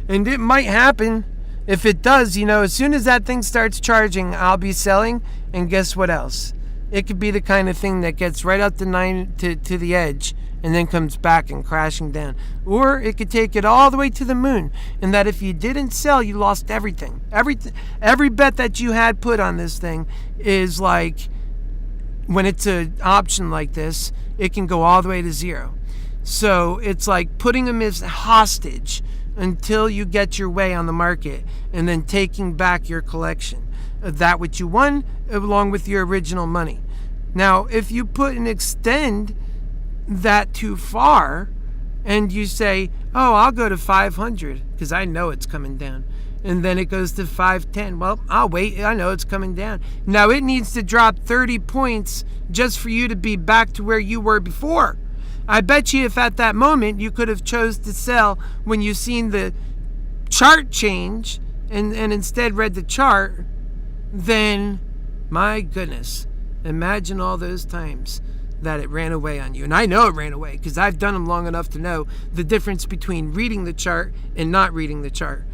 And it might happen. If it does, as soon as that thing starts charging, I'll be selling. And guess what else? It could be the kind of thing that gets right up to the edge and then comes back and crashing down. Or it could take it all the way to the moon. And that if you didn't sell, you lost everything. Every bet that you had put on this thing is like, when it's an option like this, it can go all the way to zero. So it's like putting them as hostage until you get your way on the market and then taking back your collection of that which you won along with your original money. Now, if you put and extend that too far and you say, oh, I'll go to 500 because I know it's coming down, and then it goes to 510, well, I'll wait. I know it's coming down. Now, it needs to drop 30 points just for you to be back to where you were before. I bet you if at that moment you could have chose to sell when you seen the chart change and instead read the chart, then my goodness, imagine all those times that it ran away on you. And I know it ran away because I've done them long enough to know the difference between reading the chart and not reading the chart.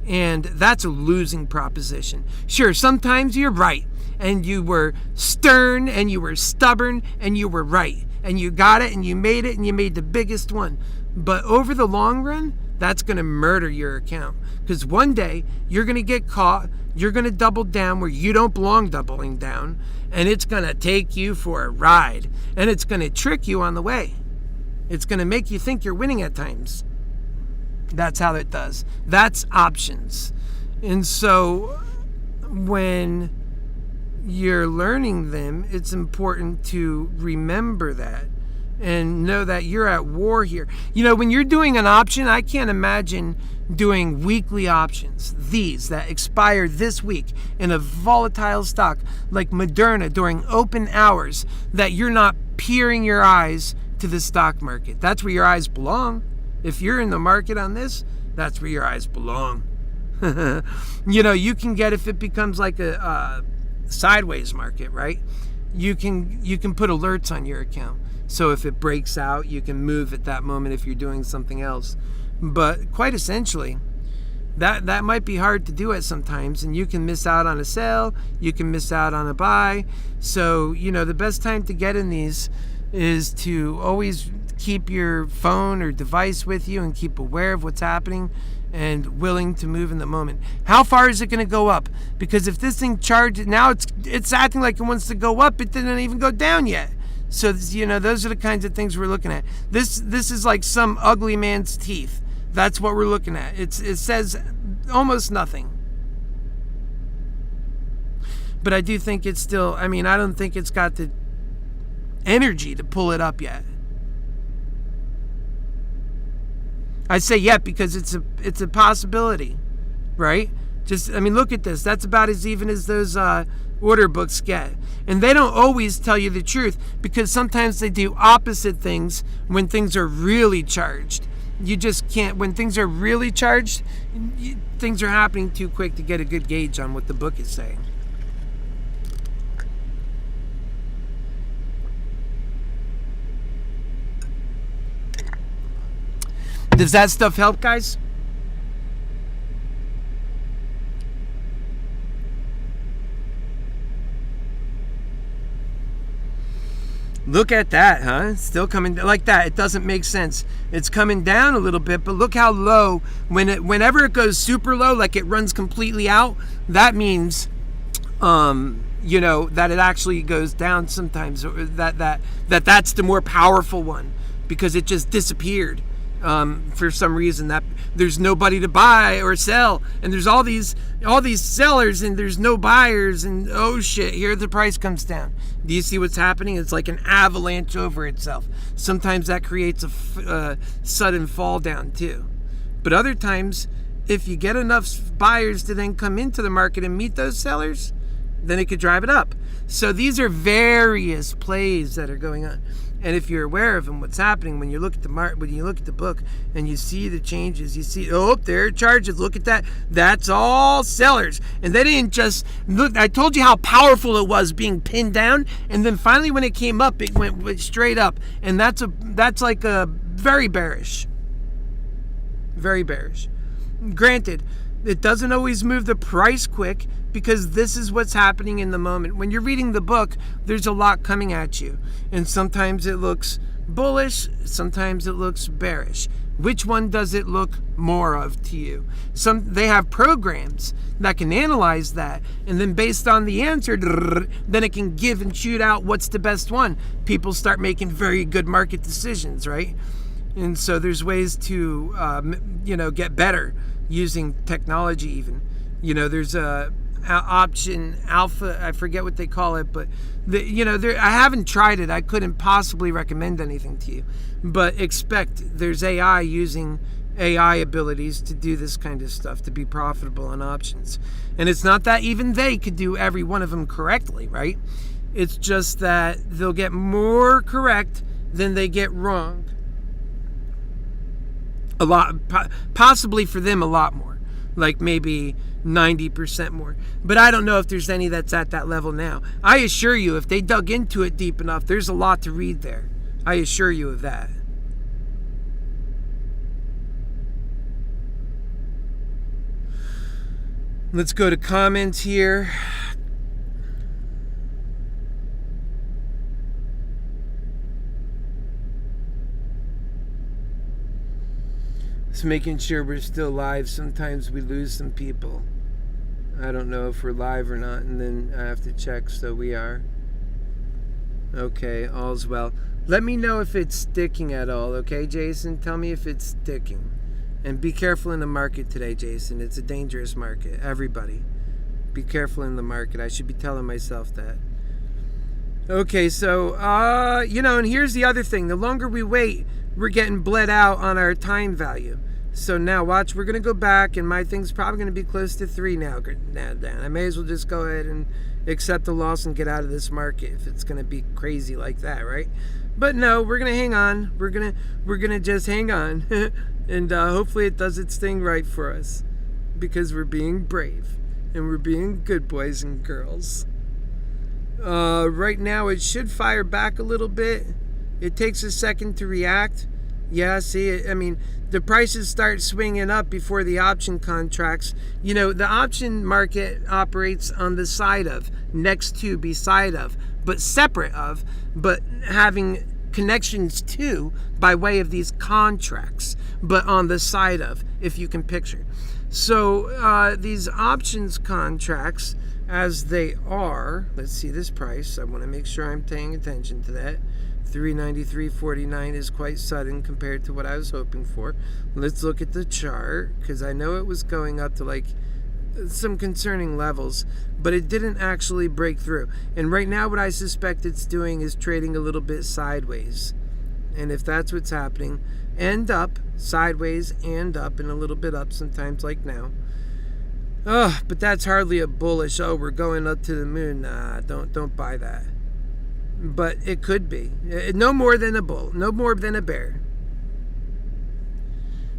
And that's a losing proposition. Sure, sometimes you're right and you were stern and you were stubborn and you were right. And you got it and you made it and you made the biggest one. But over the long run, that's going to murder your account. Because one day you're going to get caught. You're going to double down where you don't belong doubling down. And it's going to take you for a ride. And it's going to trick you on the way. It's going to make you think you're winning at times. That's how it does. That's options. And so when you're learning them, it's important to remember that and know that you're at war here. When you're doing an option, I can't imagine doing weekly options, these that expire this week in a volatile stock like Moderna during open hours, that you're not peering your eyes to the stock market. That's where your eyes belong. If you're in the market on this, that's where your eyes belong. You can get, if it becomes like a sideways market, right? You can put alerts on your account. So if it breaks out, you can move at that moment if you're doing something else. But quite essentially, that might be hard to do at sometimes, and you can miss out on a sale, you can miss out on a buy. So, the best time to get in these is to always keep your phone or device with you and keep aware of what's happening and willing to move in the moment. How far is it going to go up? Because if this thing charges, now it's acting like it wants to go up, it didn't even go down yet. So, those are the kinds of things we're looking at. This is like some ugly man's teeth. That's what we're looking at. It says almost nothing. But I do think it's still, I don't think it's got the energy to pull it up yet. I say yet because it's a possibility, right? Look at this. That's about as even as those order books get. And they don't always tell you the truth, because sometimes they do opposite things when things are really charged. You just can't, when things are really charged, things are happening too quick to get a good gauge on what the book is saying. Does that stuff help, guys? Look at that, huh? Still coming like that. It doesn't make sense. It's coming down a little bit, but look how low. Whenever it goes super low, like it runs completely out, that means, that it actually goes down sometimes. Or that's the more powerful one, because it just disappeared. For some reason, that there's nobody to buy or sell, and there's all these sellers, and there's no buyers, and oh shit, here the price comes down. Do you see what's happening? It's like an avalanche over itself. Sometimes that creates a sudden fall down too, but other times, if you get enough buyers to then come into the market and meet those sellers, then it could drive it up. So these are various plays that are going on. And if you're aware of them, what's happening when you look at the book and you see the changes, you see, oh, there are charges. Look at that. That's all sellers. And they didn't just look. I told you how powerful it was being pinned down, and then finally when it came up, it went straight up. And that's like a very bearish. Very bearish. Granted, it doesn't always move the price quick, because this is what's happening in the moment. When you're reading the book, there's a lot coming at you. And sometimes it looks bullish, sometimes it looks bearish. Which one does it look more of to you? They have programs that can analyze that, and then based on the answer, then it can give and shoot out what's the best one. People start making very good market decisions, right? And so there's ways to, get better using technology even. There's a option alpha, I forget what they call it, but I haven't tried it. I couldn't possibly recommend anything to you, but there's AI using AI abilities to do this kind of stuff, to be profitable on options. And it's not that even they could do every one of them correctly, right? It's just that they'll get more correct than they get wrong. A lot, possibly for them a lot more, like maybe 90% more. But I don't know if there's any that's at that level now. I assure you, if they dug into it deep enough, there's a lot to read there. I assure you of that. Let's go to comments here. Just making sure we're still live. Sometimes we lose some people. I don't know if we're live or not, and then I have to check, so we are. Okay, all's well. Let me know if it's sticking at all, okay, Jason? Tell me if it's sticking. And be careful in the market today, Jason. It's a dangerous market. Everybody, be careful in the market. I should be telling myself that. Okay, so, and here's the other thing. The longer we wait, we're getting bled out on our time value. So now watch, we're going to go back, and my thing's probably going to be close to 3 now. I may as well just go ahead and accept the loss and get out of this market if it's going to be crazy like that, right? But no, we're going to hang on. We're going to just hang on. And hopefully it does its thing right for us, because we're being brave and we're being good boys and girls. Right now it should fire back a little bit. It takes a second to react. Yeah, see, I mean, the prices start swinging up before the option contracts. The option market operates on the side of, next to, beside of, but separate of, but having connections to by way of these contracts, but on the side of, if you can picture. So these options contracts, as they are, let's see this price. I want to make sure I'm paying attention to that. 393.49 is quite sudden compared to what I was hoping for. Let's look at the chart, because I know it was going up to like some concerning levels, but it didn't actually break through. And right now what I suspect it's doing is trading a little bit sideways. And if that's what's happening, end up, sideways and up, and a little bit up sometimes like now. But that's hardly a bullish, we're going up to the moon. Nah, don't buy that. But it could be. No more than a bull. No more than a bear.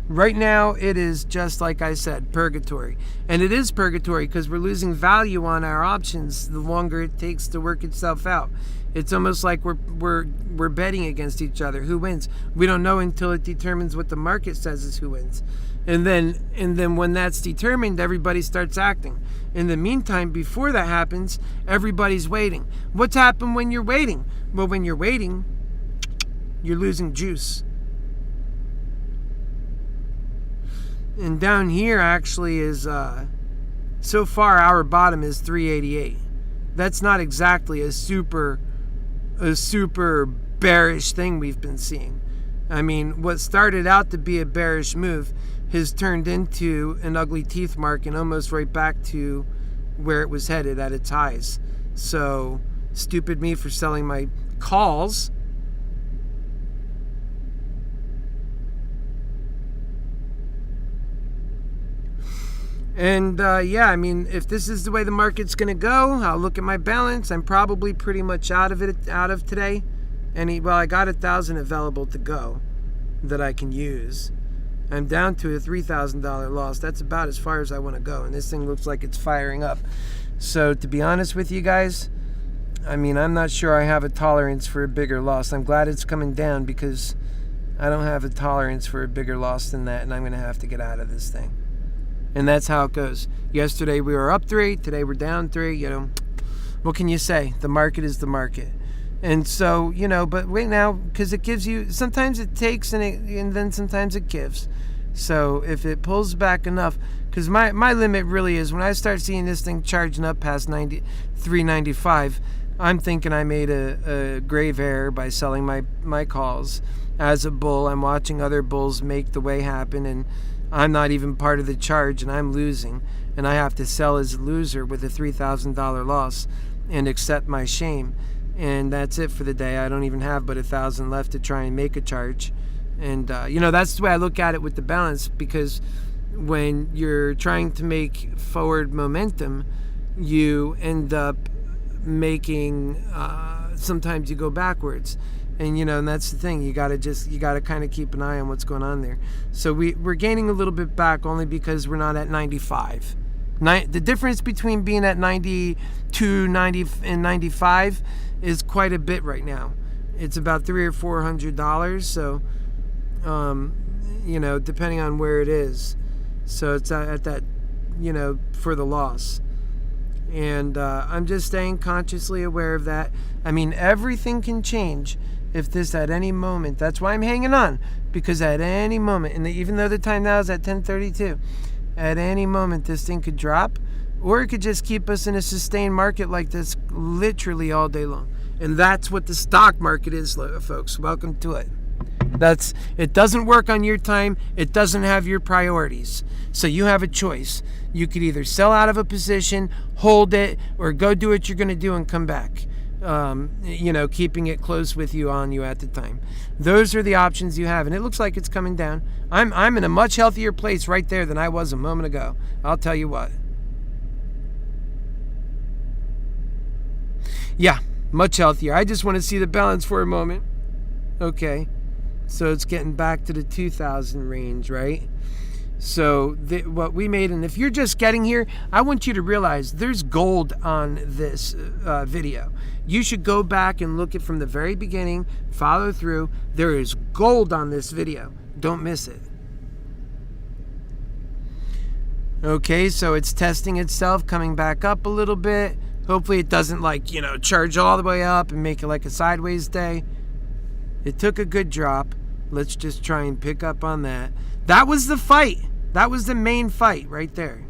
Right now, it is just like I said, purgatory. And it is purgatory because we're losing value on our options the longer it takes to work itself out. It's almost like we're betting against each other. Who wins? We don't know until it determines what the market says is who wins. And then when that's determined, everybody starts acting. In the meantime, before that happens, everybody's waiting. What's happened when you're waiting? Well, when you're waiting, you're losing juice. And down here actually is, so far our bottom is 388. That's not exactly a super bearish thing we've been seeing. I mean, what started out to be a bearish move has turned into an ugly teeth mark and almost right back to where it was headed at its highs. So, stupid me for selling my calls. And yeah, I mean, if this is the way the market's going to go, I'll look at my balance. I'm probably pretty much out of today. Well, I got 1,000 available to go that I can use. I'm down to a $3,000 loss. That's about as far as I want to go. And this thing looks like it's firing up. So to be honest with you guys, I mean, I'm not sure I have a tolerance for a bigger loss. I'm glad it's coming down because I don't have a tolerance for a bigger loss than that. And I'm going to have to get out of this thing. And that's how it goes. Yesterday we were up 3, today we're down 3, you know. What can you say? The market is the market. And so, you know, but wait now, because it gives you, sometimes it takes and then sometimes it gives. So if it pulls back enough, because my limit really is when I start seeing this thing charging up past 395, I'm thinking I made a grave error by selling my calls. As a bull, I'm watching other bulls make the way happen, and I'm not even part of the charge, and I'm losing, and I have to sell as a loser with a $3,000 loss and accept my shame. And that's it for the day. I don't even have but 1,000 left to try and make a charge. And you know, that's the way I look at it with the balance, because when you're trying to make forward momentum, you end up making sometimes you go backwards. And you know, and that's the thing, you gotta kind of keep an eye on what's going on there. So we're gaining a little bit back only because we're not at 95. The difference between being at 92, 90, and 95 is quite a bit right now. It's about $300 or $400. So, you know, depending on where it is. So it's at that, you know, for the loss. And I'm just staying consciously aware of that. I mean, everything can change. If this at any moment, that's why I'm hanging on, because at any moment, and even though the time now is at 10:32, at any moment this thing could drop, or it could just keep us in a sustained market like this literally all day long. And that's what the stock market is, folks. Welcome to it. It doesn't work on your time. It doesn't have your priorities. So you have a choice. You could either sell out of a position, hold it, or go do what you're going to do and come back. You know, keeping it close with you on you at the time. Those are the options you have, and it looks like it's coming down. I'm in a much healthier place right there than I was a moment ago. I'll tell you what. Yeah, much healthier. I just want to see the balance for a moment. Okay, so it's getting back to the 2,000 range, right? So what we made, and if you're just getting here, I want you to realize there's gold on this video. You should go back and look at from the very beginning, follow through. There is gold on this video. Don't miss it. Okay, so it's testing itself, coming back up a little bit. Hopefully it doesn't, like, you know, charge all the way up and make it like a sideways day. It took a good drop. Let's just try and pick up on that. That was the fight. That was the main fight right there.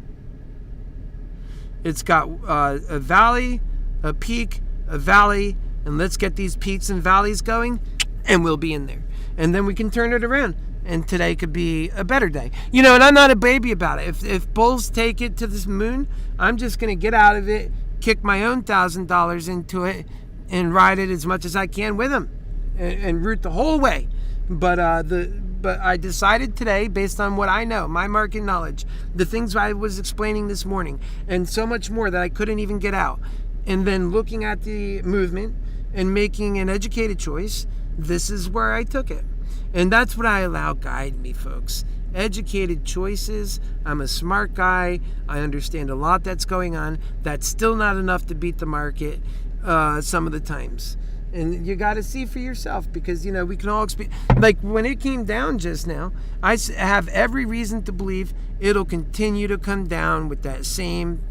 It's got a valley, a peak, a valley, and let's get these peaks and valleys going, and we'll be in there. And then we can turn it around, and today could be a better day. You know, and I'm not a baby about it. If bulls take it to this moon, I'm just going to get out of it, kick my own $1,000 into it, and ride it as much as I can with them, and root the whole way. But I decided today, based on what I know, my market knowledge, the things I was explaining this morning, and so much more that I couldn't even get out, and then looking at the movement and making an educated choice, this is where I took it. And that's what I allow guide me, folks. educated choices. I'm a smart guy. I understand a lot that's going on. That's still not enough to beat the market some of the times. And you got to see for yourself, because, we can all experience. Like when it came down just now, I have every reason to believe it'll continue to come down with that same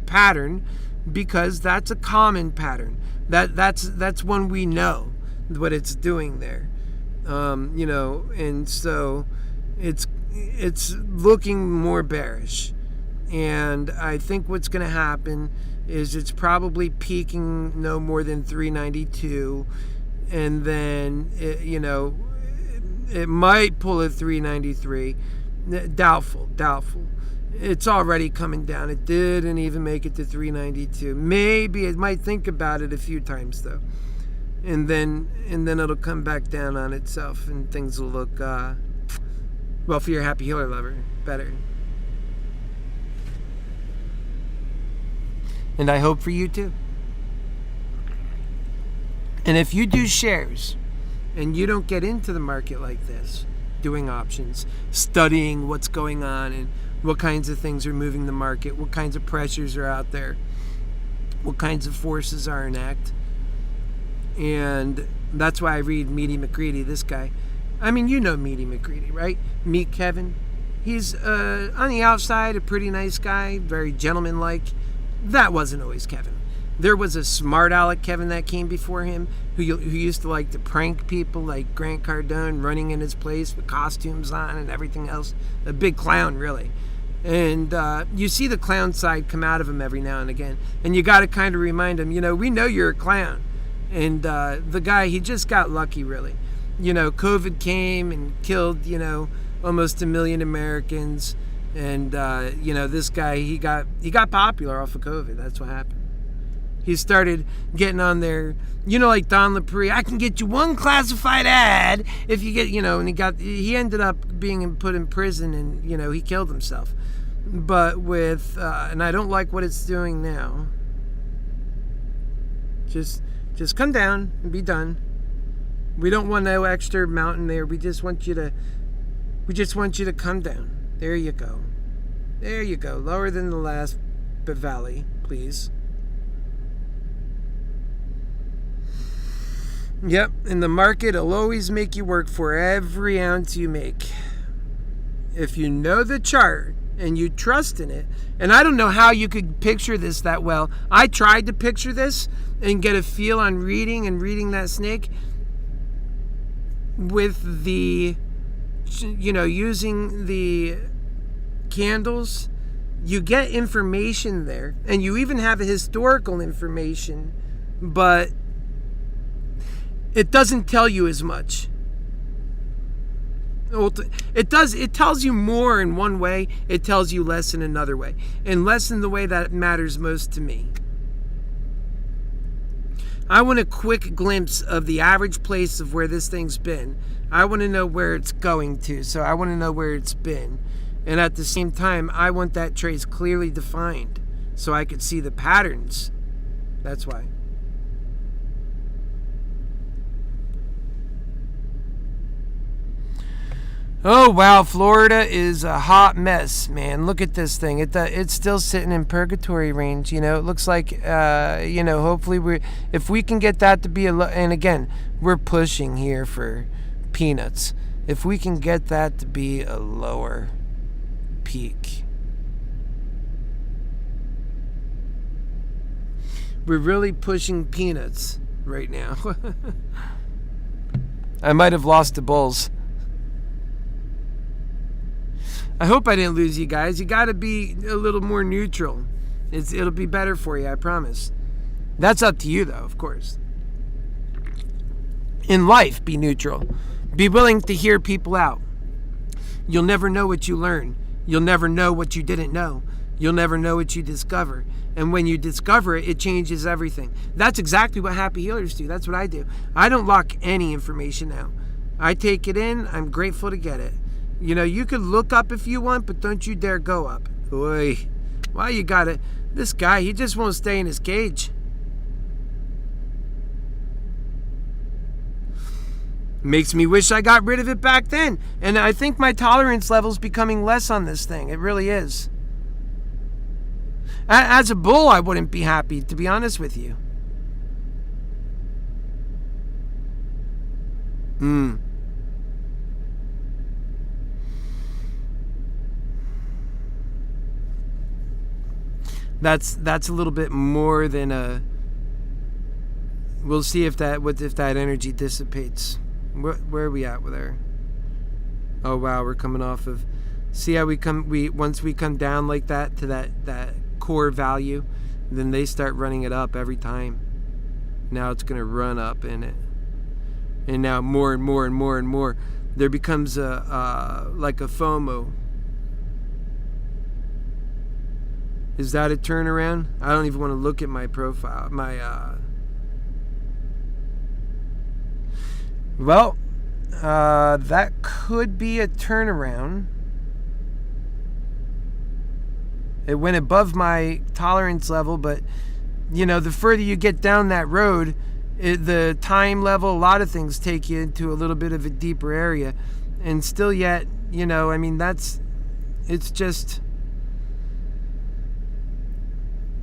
pattern, because that's a common pattern. That's one we know what it's doing there. And so it's looking more bearish. And I think what's going to happen is it's probably peaking no more than 392, and then it might pull at 393. Doubtful. It's already coming down. It didn't even make it to 392. Maybe it might think about it a few times though, and then it'll come back down on itself, and things will look well, for your happy healer lover, better. And I hope for you too. And if you do shares and you don't get into the market like this, doing options, studying what's going on and what kinds of things are moving the market, what kinds of pressures are out there, what kinds of forces are in act. And that's why I read Meaty McCready, this guy. I mean, you know Meaty McCready, right? Meet Kevin. He's on the outside a pretty nice guy, very gentlemanlike. That wasn't always Kevin. There was a smart aleck Kevin that came before him who used to like to prank people, like Grant Cardone running in his place with costumes on and everything else. A big clown, really. And you see the clown side come out of him every now and again. And you got to kind of remind him, we know you're a clown. And the guy, he just got lucky, really. COVID came and killed, almost 1 million Americans. And, this guy, he got popular off of COVID. That's what happened. He started getting on there, like Don LaPree. I can get you one classified ad if you get, and he ended up being put in prison, and, he killed himself. But with, and I don't like what it's doing now. Just come down and be done. We don't want no extra mountain there. We just want you to come down. There you go. There you go. Lower than the last valley, please. Yep, and the market will always make you work for every ounce you make. If you know the chart and you trust in it, and I don't know how you could picture this that well. I tried to picture this and get a feel on reading that snake with the, using the candles. You get information there, and you even have historical information, but it doesn't tell you as much. It tells you more in one way, it tells you less in another way, and less in the way that matters most to me. I want a quick glimpse of the average place of where this thing's been. I want to know where it's going to, so I want to know where it's been. And at the same time, I want that trace clearly defined so I could see the patterns. That's why. Oh, wow, Florida is a hot mess, man. Look at this thing. It's still sitting in purgatory range, It looks like, hopefully if we can get that to be and again, we're pushing here for peanuts. If we can get that to be a lower peak. We're really pushing peanuts right now. I might have lost the bulls. I hope I didn't lose you guys. You got to be a little more neutral. It'll be better for you, I promise. That's up to you, though, of course. In life, be neutral. Be willing to hear people out. You'll never know what you learn. You'll never know what you didn't know. You'll never know what you discover. And when you discover it, it changes everything. That's exactly what happy healers do. That's what I do. I don't lock any information out. I take it in. I'm grateful to get it. You could look up if you want, but don't you dare go up. Oy. Why you got it? This guy, he just won't stay in his cage. Makes me wish I got rid of it back then. And I think my tolerance level's becoming less on this thing. It really is. As a bull, I wouldn't be happy, to be honest with you. That's a little bit more than a. We'll see if that energy dissipates. Where are we at with our? Oh wow, we're coming off of. See how once we come down like that to that core value, then they start running it up every time. Now it's gonna run up in it, and now more and more and more and more. There becomes like a FOMO. Is that a turnaround? I don't even want to look at my profile. Well, that could be a turnaround. It went above my tolerance level, but the further you get down that road, the time level, a lot of things take you into a little bit of a deeper area, and still yet, it's just.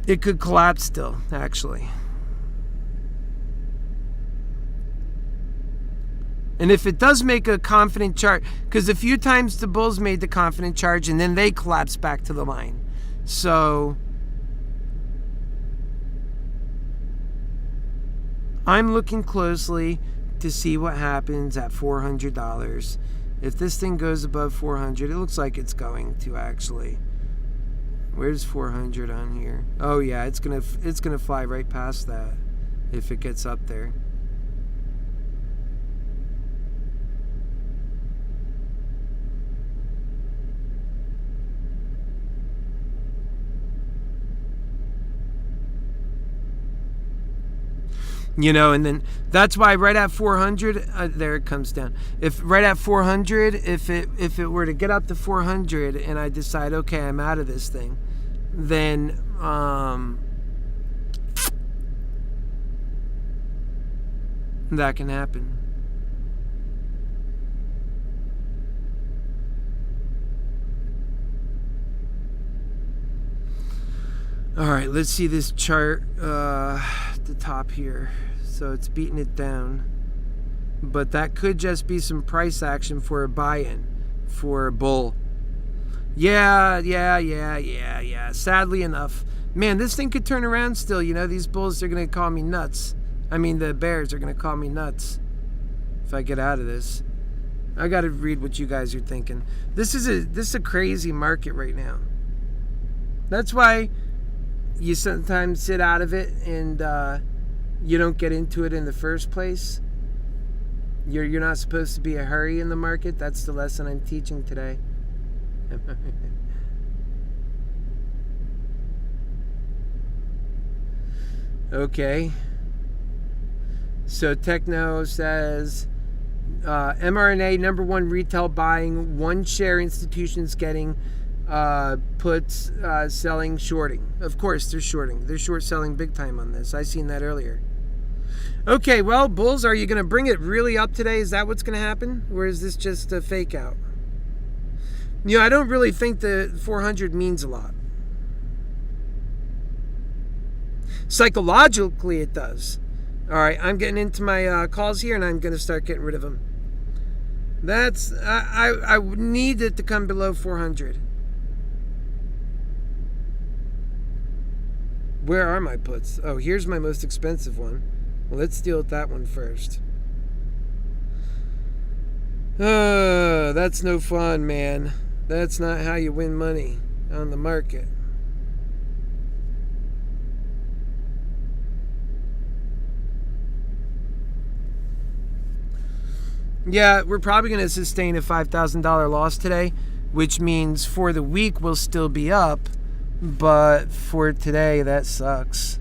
It could collapse still, actually. And if it does make a confident charge, because a few times the bulls made the confident charge and then they collapsed back to the line. So I'm looking closely to see what happens at $400. If this thing goes above 400, it looks like it's going to actually. Where's 400 on here? Oh yeah, it's gonna fly right past that if it gets up there. And then that's why right at 400, there it comes down. If right at 400, if it were to get up to 400 and I decide, okay, I'm out of this thing, then that can happen. All right, let's see this chart at the top here. So it's beating it down, but that could just be some price action for a buy-in for a bull. Yeah. Sadly enough, man, this thing could turn around still. These bulls are gonna call me nuts. I mean, the bears are gonna call me nuts if I get out of this. I gotta read what you guys are thinking. This is a crazy market right now. That's why you sometimes sit out of it and you don't get into it in the first place. You're not supposed to be a hurry in the market. That's the lesson I'm teaching today. Okay. So Techno says mRNA #1 retail buying, 1 share institutions getting, puts selling, shorting. Of course they're shorting. They're short selling big time on this. I seen that earlier. Okay, well, bulls, are you going to bring it really up today? Is that what's going to happen? Or is this just a fake out? I don't really think the 400 means a lot. Psychologically, it does. All right, I'm getting into my calls here, and I'm going to start getting rid of them. I need it to come below 400. Where are my puts? Oh, here's my most expensive one. Well, let's deal with that one first. That's no fun, man. That's not how you win money on the market. Yeah, we're probably going to sustain a $5,000 loss today, which means for the week we'll still be up, but for today that sucks.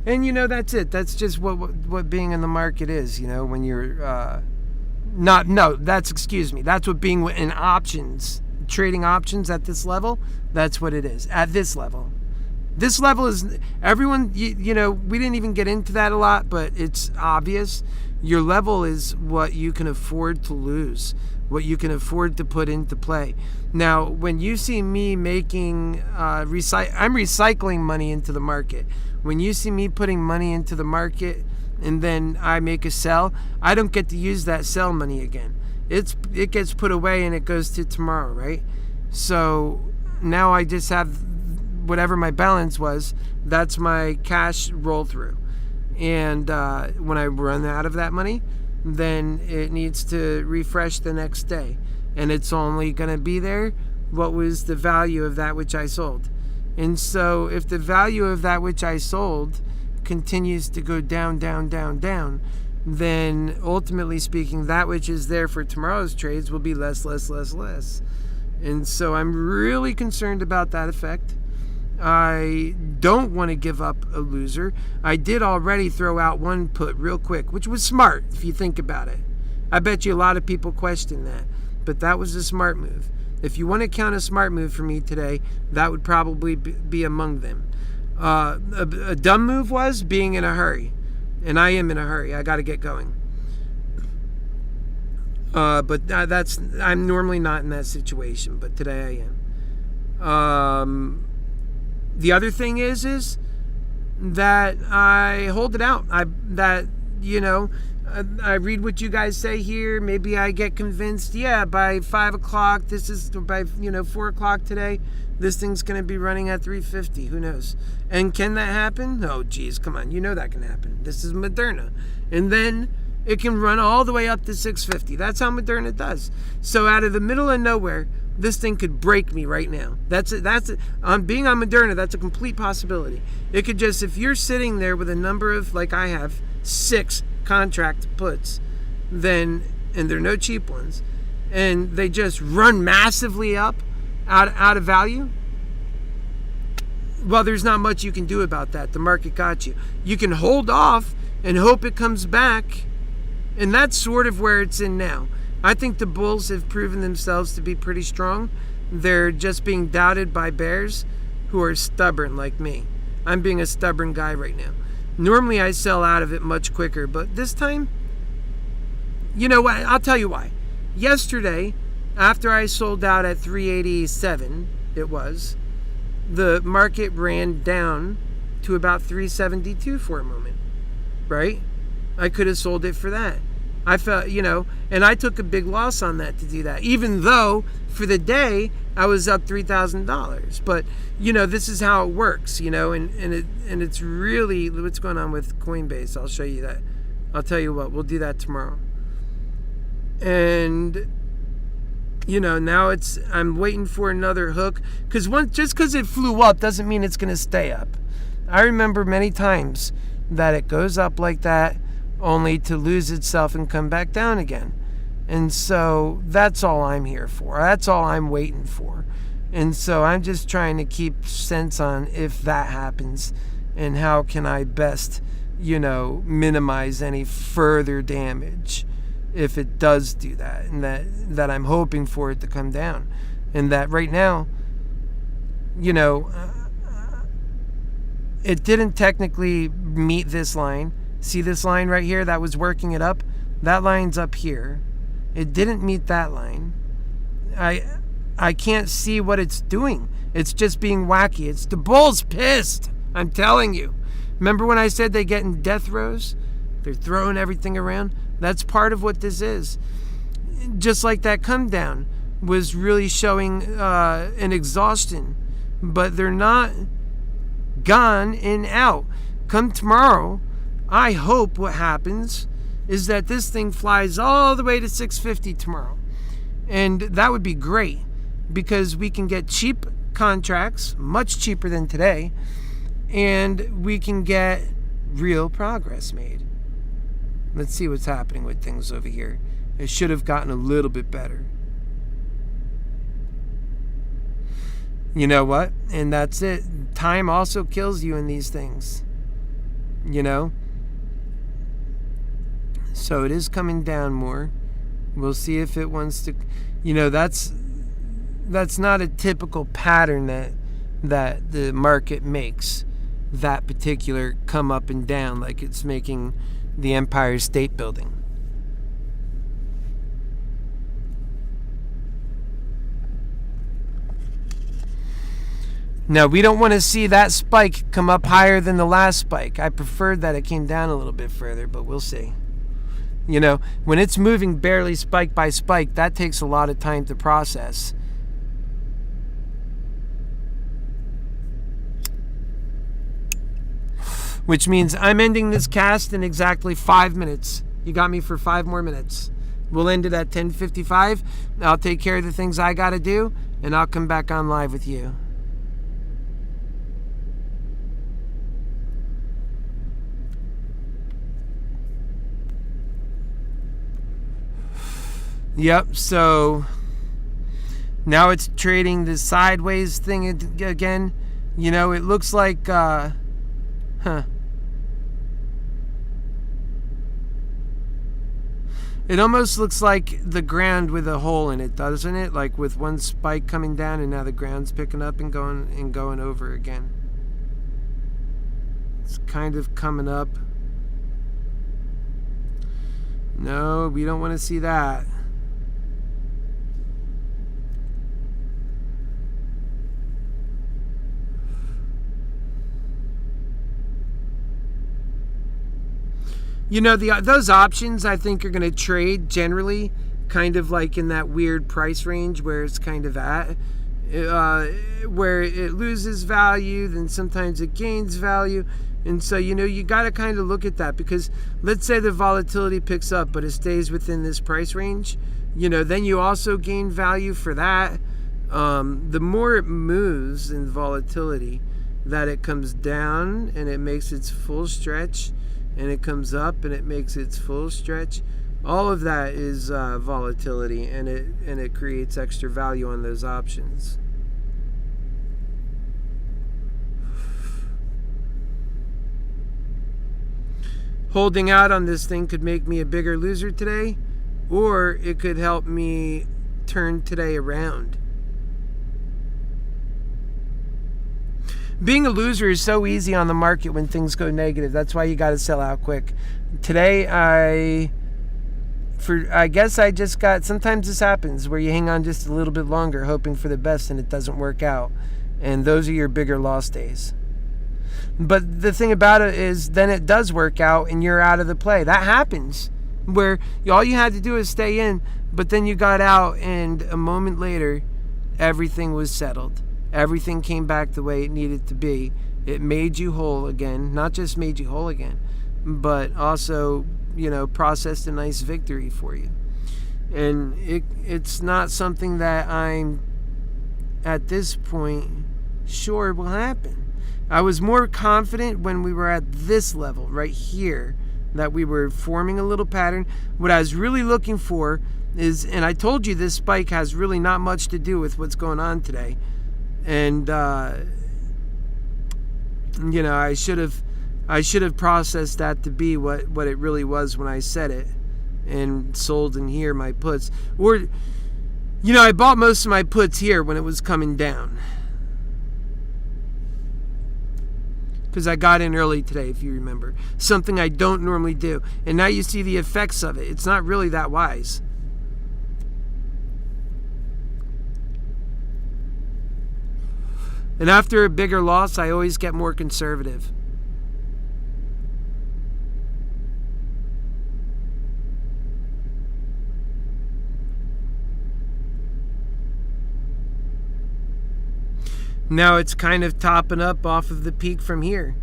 And that's it. That's just what being in the market is, when you're that's what being in options, trading options at this level, that's what it is. At this level. This level is, everyone, you know, we didn't even get into that a lot, but it's obvious. Your level is what you can afford to lose, what you can afford to put into play. Now, when you see me making, I'm recycling money into the market. When you see me putting money into the market and then I make a sell, I don't get to use that sell money again. It gets put away and it goes to tomorrow, right? So now I just have whatever my balance was, that's my cash roll through. And when I run out of that money, then it needs to refresh the next day. And it's only going to be there what was the value of that which I sold. And so if the value of that which I sold continues to go down, down, down, down, then ultimately speaking, that which is there for tomorrow's trades will be less, less, less, less. And so I'm really concerned about that effect. I don't want to give up a loser. I did already throw out one put real quick, which was smart if you think about it. I bet you a lot of people question that, but that was a smart move. If you want to count a smart move for me today, that would probably be among them. A dumb move was being in a hurry, and I am in a hurry. I got to get going. But I'm normally not in that situation, but today I am. The other thing is that I hold it out. I read what you guys say here. Maybe I get convinced, yeah, by 5 o'clock, by 4 o'clock today, this thing's going to be running at 350. Who knows? And can that happen? Oh, geez, come on. You know that can happen. This is Moderna. And then it can run all the way up to 650. That's how Moderna does. So out of the middle of nowhere, this thing could break me right now. On being on Moderna, that's a complete possibility. It could just, if you're sitting there with a number of, like I have, 6 contract puts, and they're no cheap ones, and they just run massively up out of value, well, there's not much you can do about that. The market got you. You can hold off and hope it comes back, and that's sort of where it's in now. I think the bulls have proven themselves to be pretty strong. They're just being doubted by bears who are stubborn like me. I'm being a stubborn guy right now. Normally I sell out of it much quicker, but this time, you know what? I'll tell you why. Yesterday, after I sold out at 387, the market ran down to about 372 for a moment, right? I could have sold it for that. I felt, and I took a big loss on that to do that, even though for the day I was up $3,000. But, this is how it works, and it's really what's going on with Coinbase. I'll show you that. I'll tell you what, we'll do that tomorrow. And, now I'm waiting for another hook, because just because it flew up doesn't mean it's going to stay up. I remember many times that it goes up like that, only to lose itself and come back down again. And so that's all I'm here for. That's all I'm waiting for. And so I'm just trying to keep sense on if that happens and how can I best, minimize any further damage if it does do that, and that I'm hoping for it to come down. And that right now, it didn't technically meet this line. See this line right here that was working it up? That line's up here. It didn't meet that line. I can't see what it's doing. It's just being wacky. It's the bull's pissed. I'm telling you. Remember when I said they get in death rows? They're throwing everything around. That's part of what this is. Just like that come down was really showing an exhaustion. But they're not gone and out. Come tomorrow, I hope what happens is that this thing flies all the way to 650 tomorrow. And that would be great because we can get cheap contracts, much cheaper than today, and we can get real progress made. Let's see what's happening with things over here. It should have gotten a little bit better. You know what? And that's it. Time also kills you in these things. So it is coming down more. We'll see if it wants to, that's not a typical pattern that the market makes that particular come up and down like it's making the Empire State Building. Now, we don't want to see that spike come up higher than the last spike. I preferred that it came down a little bit further, but we'll see. You know, when it's moving barely spike by spike, that takes a lot of time to process. Which means I'm ending this cast in exactly 5 minutes. You got me for 5 more minutes. We'll end it at 10:55. I'll take care of the things I got to do, and I'll come back on live with you. Yep, so now it's trading the sideways thing again. You know, it looks like, It almost looks like the ground with a hole in it, doesn't it? Like with one spike coming down and now the ground's picking up and going over again. It's kind of coming up. No, we don't want to see that. You know, those options I think are going to trade generally kind of like in that weird price range where it's kind of at, where it loses value, then sometimes it gains value. And so, you know, you got to kind of look at that, because let's say the volatility picks up, but it stays within this price range, you know, then you also gain value for that. The more it moves in volatility, that it comes down and it makes its full stretch, and it comes up and it makes its full stretch. All of that is volatility, and it creates extra value on those options. Holding out on this thing could make me a bigger loser today, or it could help me turn today around. Being a loser is so easy on the market when things go negative. That's why you got to sell out quick. Today, I guess I just got, sometimes this happens where you hang on just a little bit longer hoping for the best and it doesn't work out. And those are your bigger loss days. But the thing about it is then it does work out and you're out of the play. That happens where all you had to do is stay in, but then you got out and a moment later, everything was settled. Everything came back the way it needed to be. It made you whole again. Not just made you whole again, but also, you know, processed a nice victory for you. And it's not something that I'm, at this point, sure will happen. I was more confident when we were at this level right here, that we were forming a little pattern. What I was really looking for is, and I told you this spike has really not much to do with what's going on today. And you know, I should have processed that to be what it really was when I said it, and sold in here my puts. Or, you know, I bought most of my puts here when it was coming down, because I got in early today, if you remember, something I don't normally do. And now you see the effects of it. It's not really that wise. And after a bigger loss, I always get more conservative. Now it's kind of topping up off of the peak from here.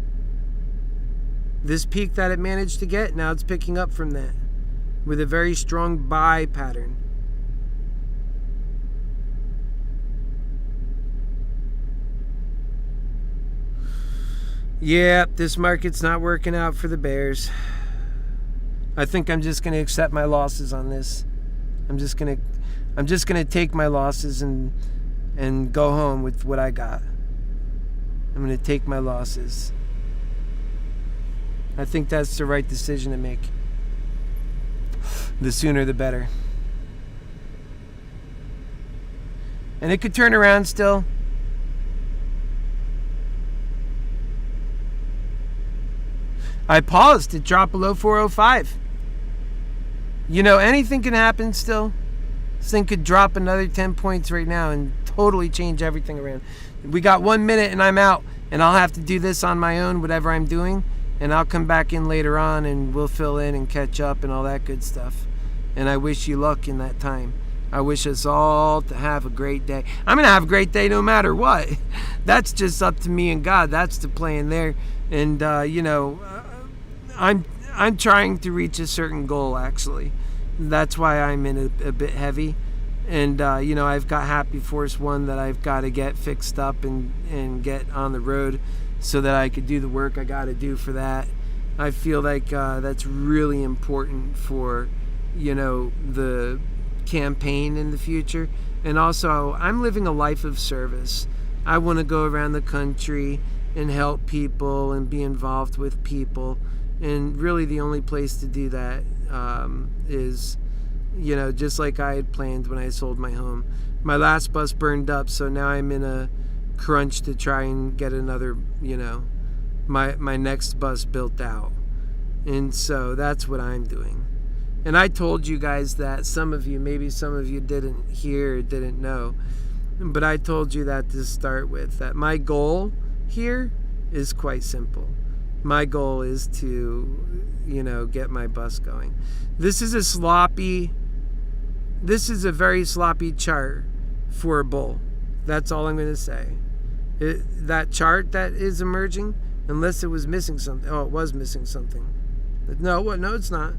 This peak that it managed to get, now it's picking up from that with a very strong buy pattern. Yeah, this market's not working out for the bears. I think I'm just going to accept my losses on this. I'm just going to take my losses and go home with what I got. I'm going to take my losses. I think that's the right decision to make. The sooner the better. And it could turn around still. I paused to drop below 405. You know, anything can happen still. This thing could drop another 10 points right now and totally change everything around. We got 1 minute and I'm out, and I'll have to do this on my own, whatever I'm doing, and I'll come back in later on and we'll fill in and catch up and all that good stuff. And I wish you luck in that time. I wish us all to have a great day. I'm going to have a great day no matter what. That's just up to me and God. That's the plan there. And, I'm trying to reach a certain goal, actually. That's why I'm in a bit heavy. And, I've got Happy Force 1 that I've got to get fixed up and get on the road so that I could do the work I got to do for that. I feel like that's really important for, the campaign in the future. And also, I'm living a life of service. I want to go around the country and help people and be involved with people. And really the only place to do that is, just like I had planned when I sold my home. My last bus burned up, so now I'm in a crunch to try and get another, my next bus built out. And so that's what I'm doing. And I told you guys that. Maybe some of you didn't hear or didn't know. But I told you that to start with, that my goal here is quite simple. My goal is to, get my bus going. This is a very sloppy chart for a bull. That's all I'm going to say. That chart that is emerging, unless it was missing something. Oh, it was missing something. No, it's not.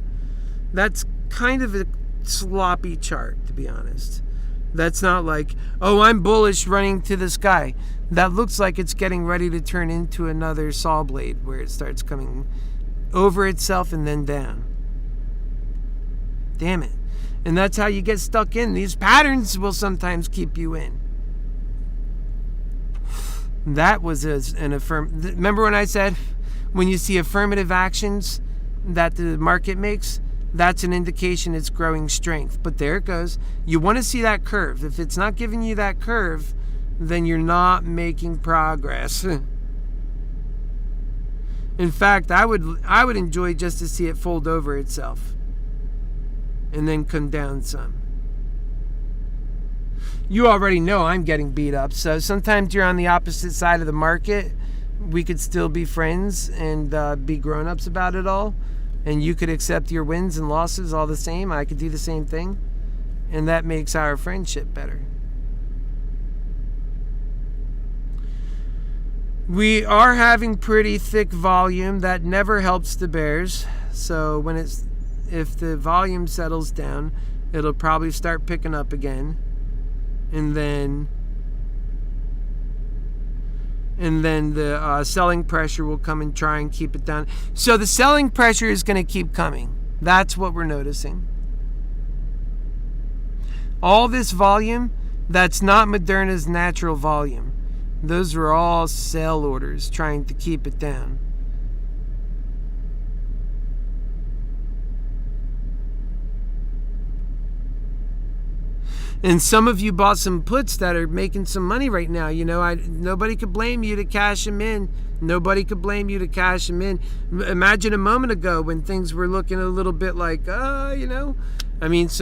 That's kind of a sloppy chart, to be honest. That's not like, oh, I'm bullish running to the sky. That looks like it's getting ready to turn into another saw blade where it starts coming over itself and then down. Damn it. And that's how you get stuck in. These patterns will sometimes keep you in. That was remember when I said, when you see affirmative actions that the market makes, that's an indication it's growing strength. But there it goes. You want to see that curve. If it's not giving you that curve, then you're not making progress. In fact, I would enjoy just to see it fold over itself and then come down some. You already know I'm getting beat up, so sometimes you're on the opposite side of the market. We could still be friends and be grown-ups about it all. And you could accept your wins and losses all the same. I could do the same thing. And that makes our friendship better. We are having pretty thick volume. That never helps the bears. So if the volume settles down, it'll probably start picking up again. And then the selling pressure will come and try and keep it down. So the selling pressure is going to keep coming. That's what we're noticing. All this volume, that's not Moderna's natural volume. Those are all sale orders trying to keep it down. And some of you bought some puts that are making some money right now. Nobody could blame you to cash them in. Nobody could blame you to cash them in. Imagine a moment ago when things were looking a little bit like, so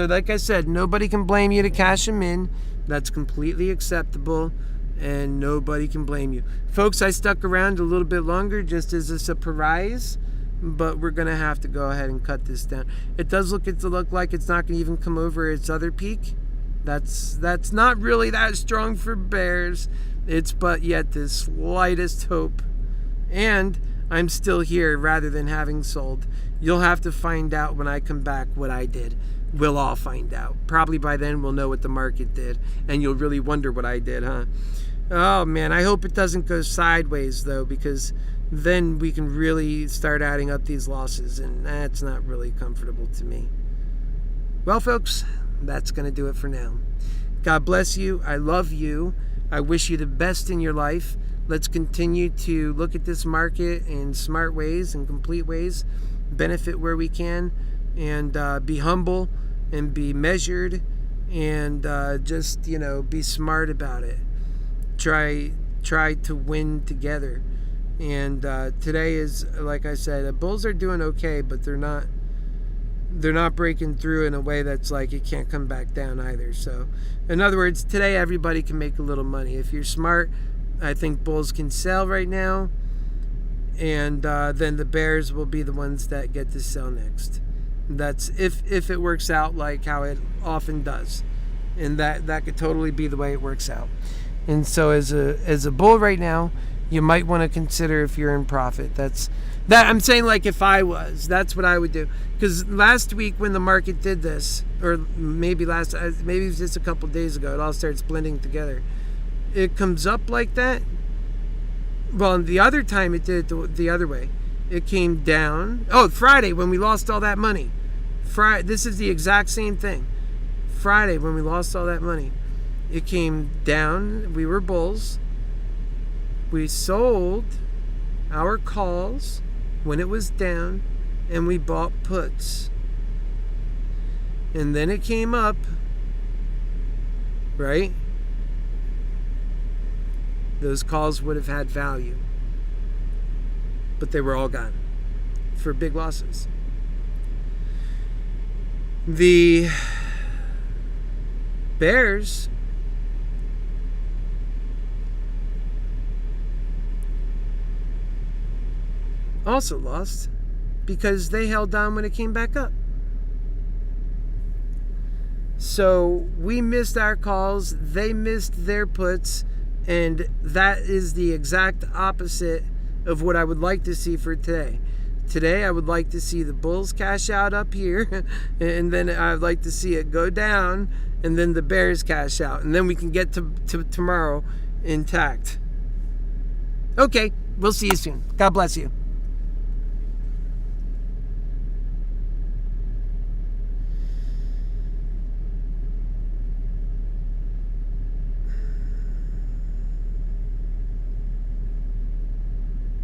like I said, nobody can blame you to cash them in. That's completely acceptable, and nobody can blame you. Folks, I stuck around a little bit longer just as a surprise, but we're going to have to go ahead and cut this down. It does look like it's not going to even come over its other peak. That's not really that strong for bears. It's but yet the slightest hope. And I'm still here rather than having sold. You'll have to find out when I come back what I did. We'll all find out. Probably by then we'll know what the market did. And you'll really wonder what I did, huh? Oh, man, I hope it doesn't go sideways, though, because then we can really start adding up these losses. And that's not really comfortable to me. Well, folks, that's going to do it for now. God bless you. I love you. I wish you the best in your life. Let's continue to look at this market in smart ways and complete ways, benefit where we can, and be humble and be measured and just, be smart about it. Try to win together. And today is, like I said, the bulls are doing okay, but they're not breaking through in a way that's like it can't come back down either. So in other words, today everybody can make a little money. If you're smart, I think bulls can sell right now, and then the bears will be the ones that get to sell next. That's if it works out like how it often does, and that could totally be the way it works out. And so as a bull right now, you might want to consider if you're in profit. That I'm saying, like, if I was, that's what I would do. Because last week when the market did this, or maybe it was just a couple days ago, it all starts blending together. It comes up like that. Well, the other time it did it the other way. It came down. Oh, Friday when we lost all that money. This is the exact same thing. Friday when we lost all that money, it came down. We were bulls. We sold our calls when it was down, and we bought puts. And then it came up, right? Those calls would have had value, but they were all gone for big losses. The bears also lost because they held on when it came back up. So we missed our calls, they missed their puts, and that is the exact opposite of what I would like to see for today. Today I would like to see the bulls cash out up here, and then I'd like to see it go down, and then the bears cash out, and then we can get to tomorrow intact. Okay, we'll see you soon. God bless you.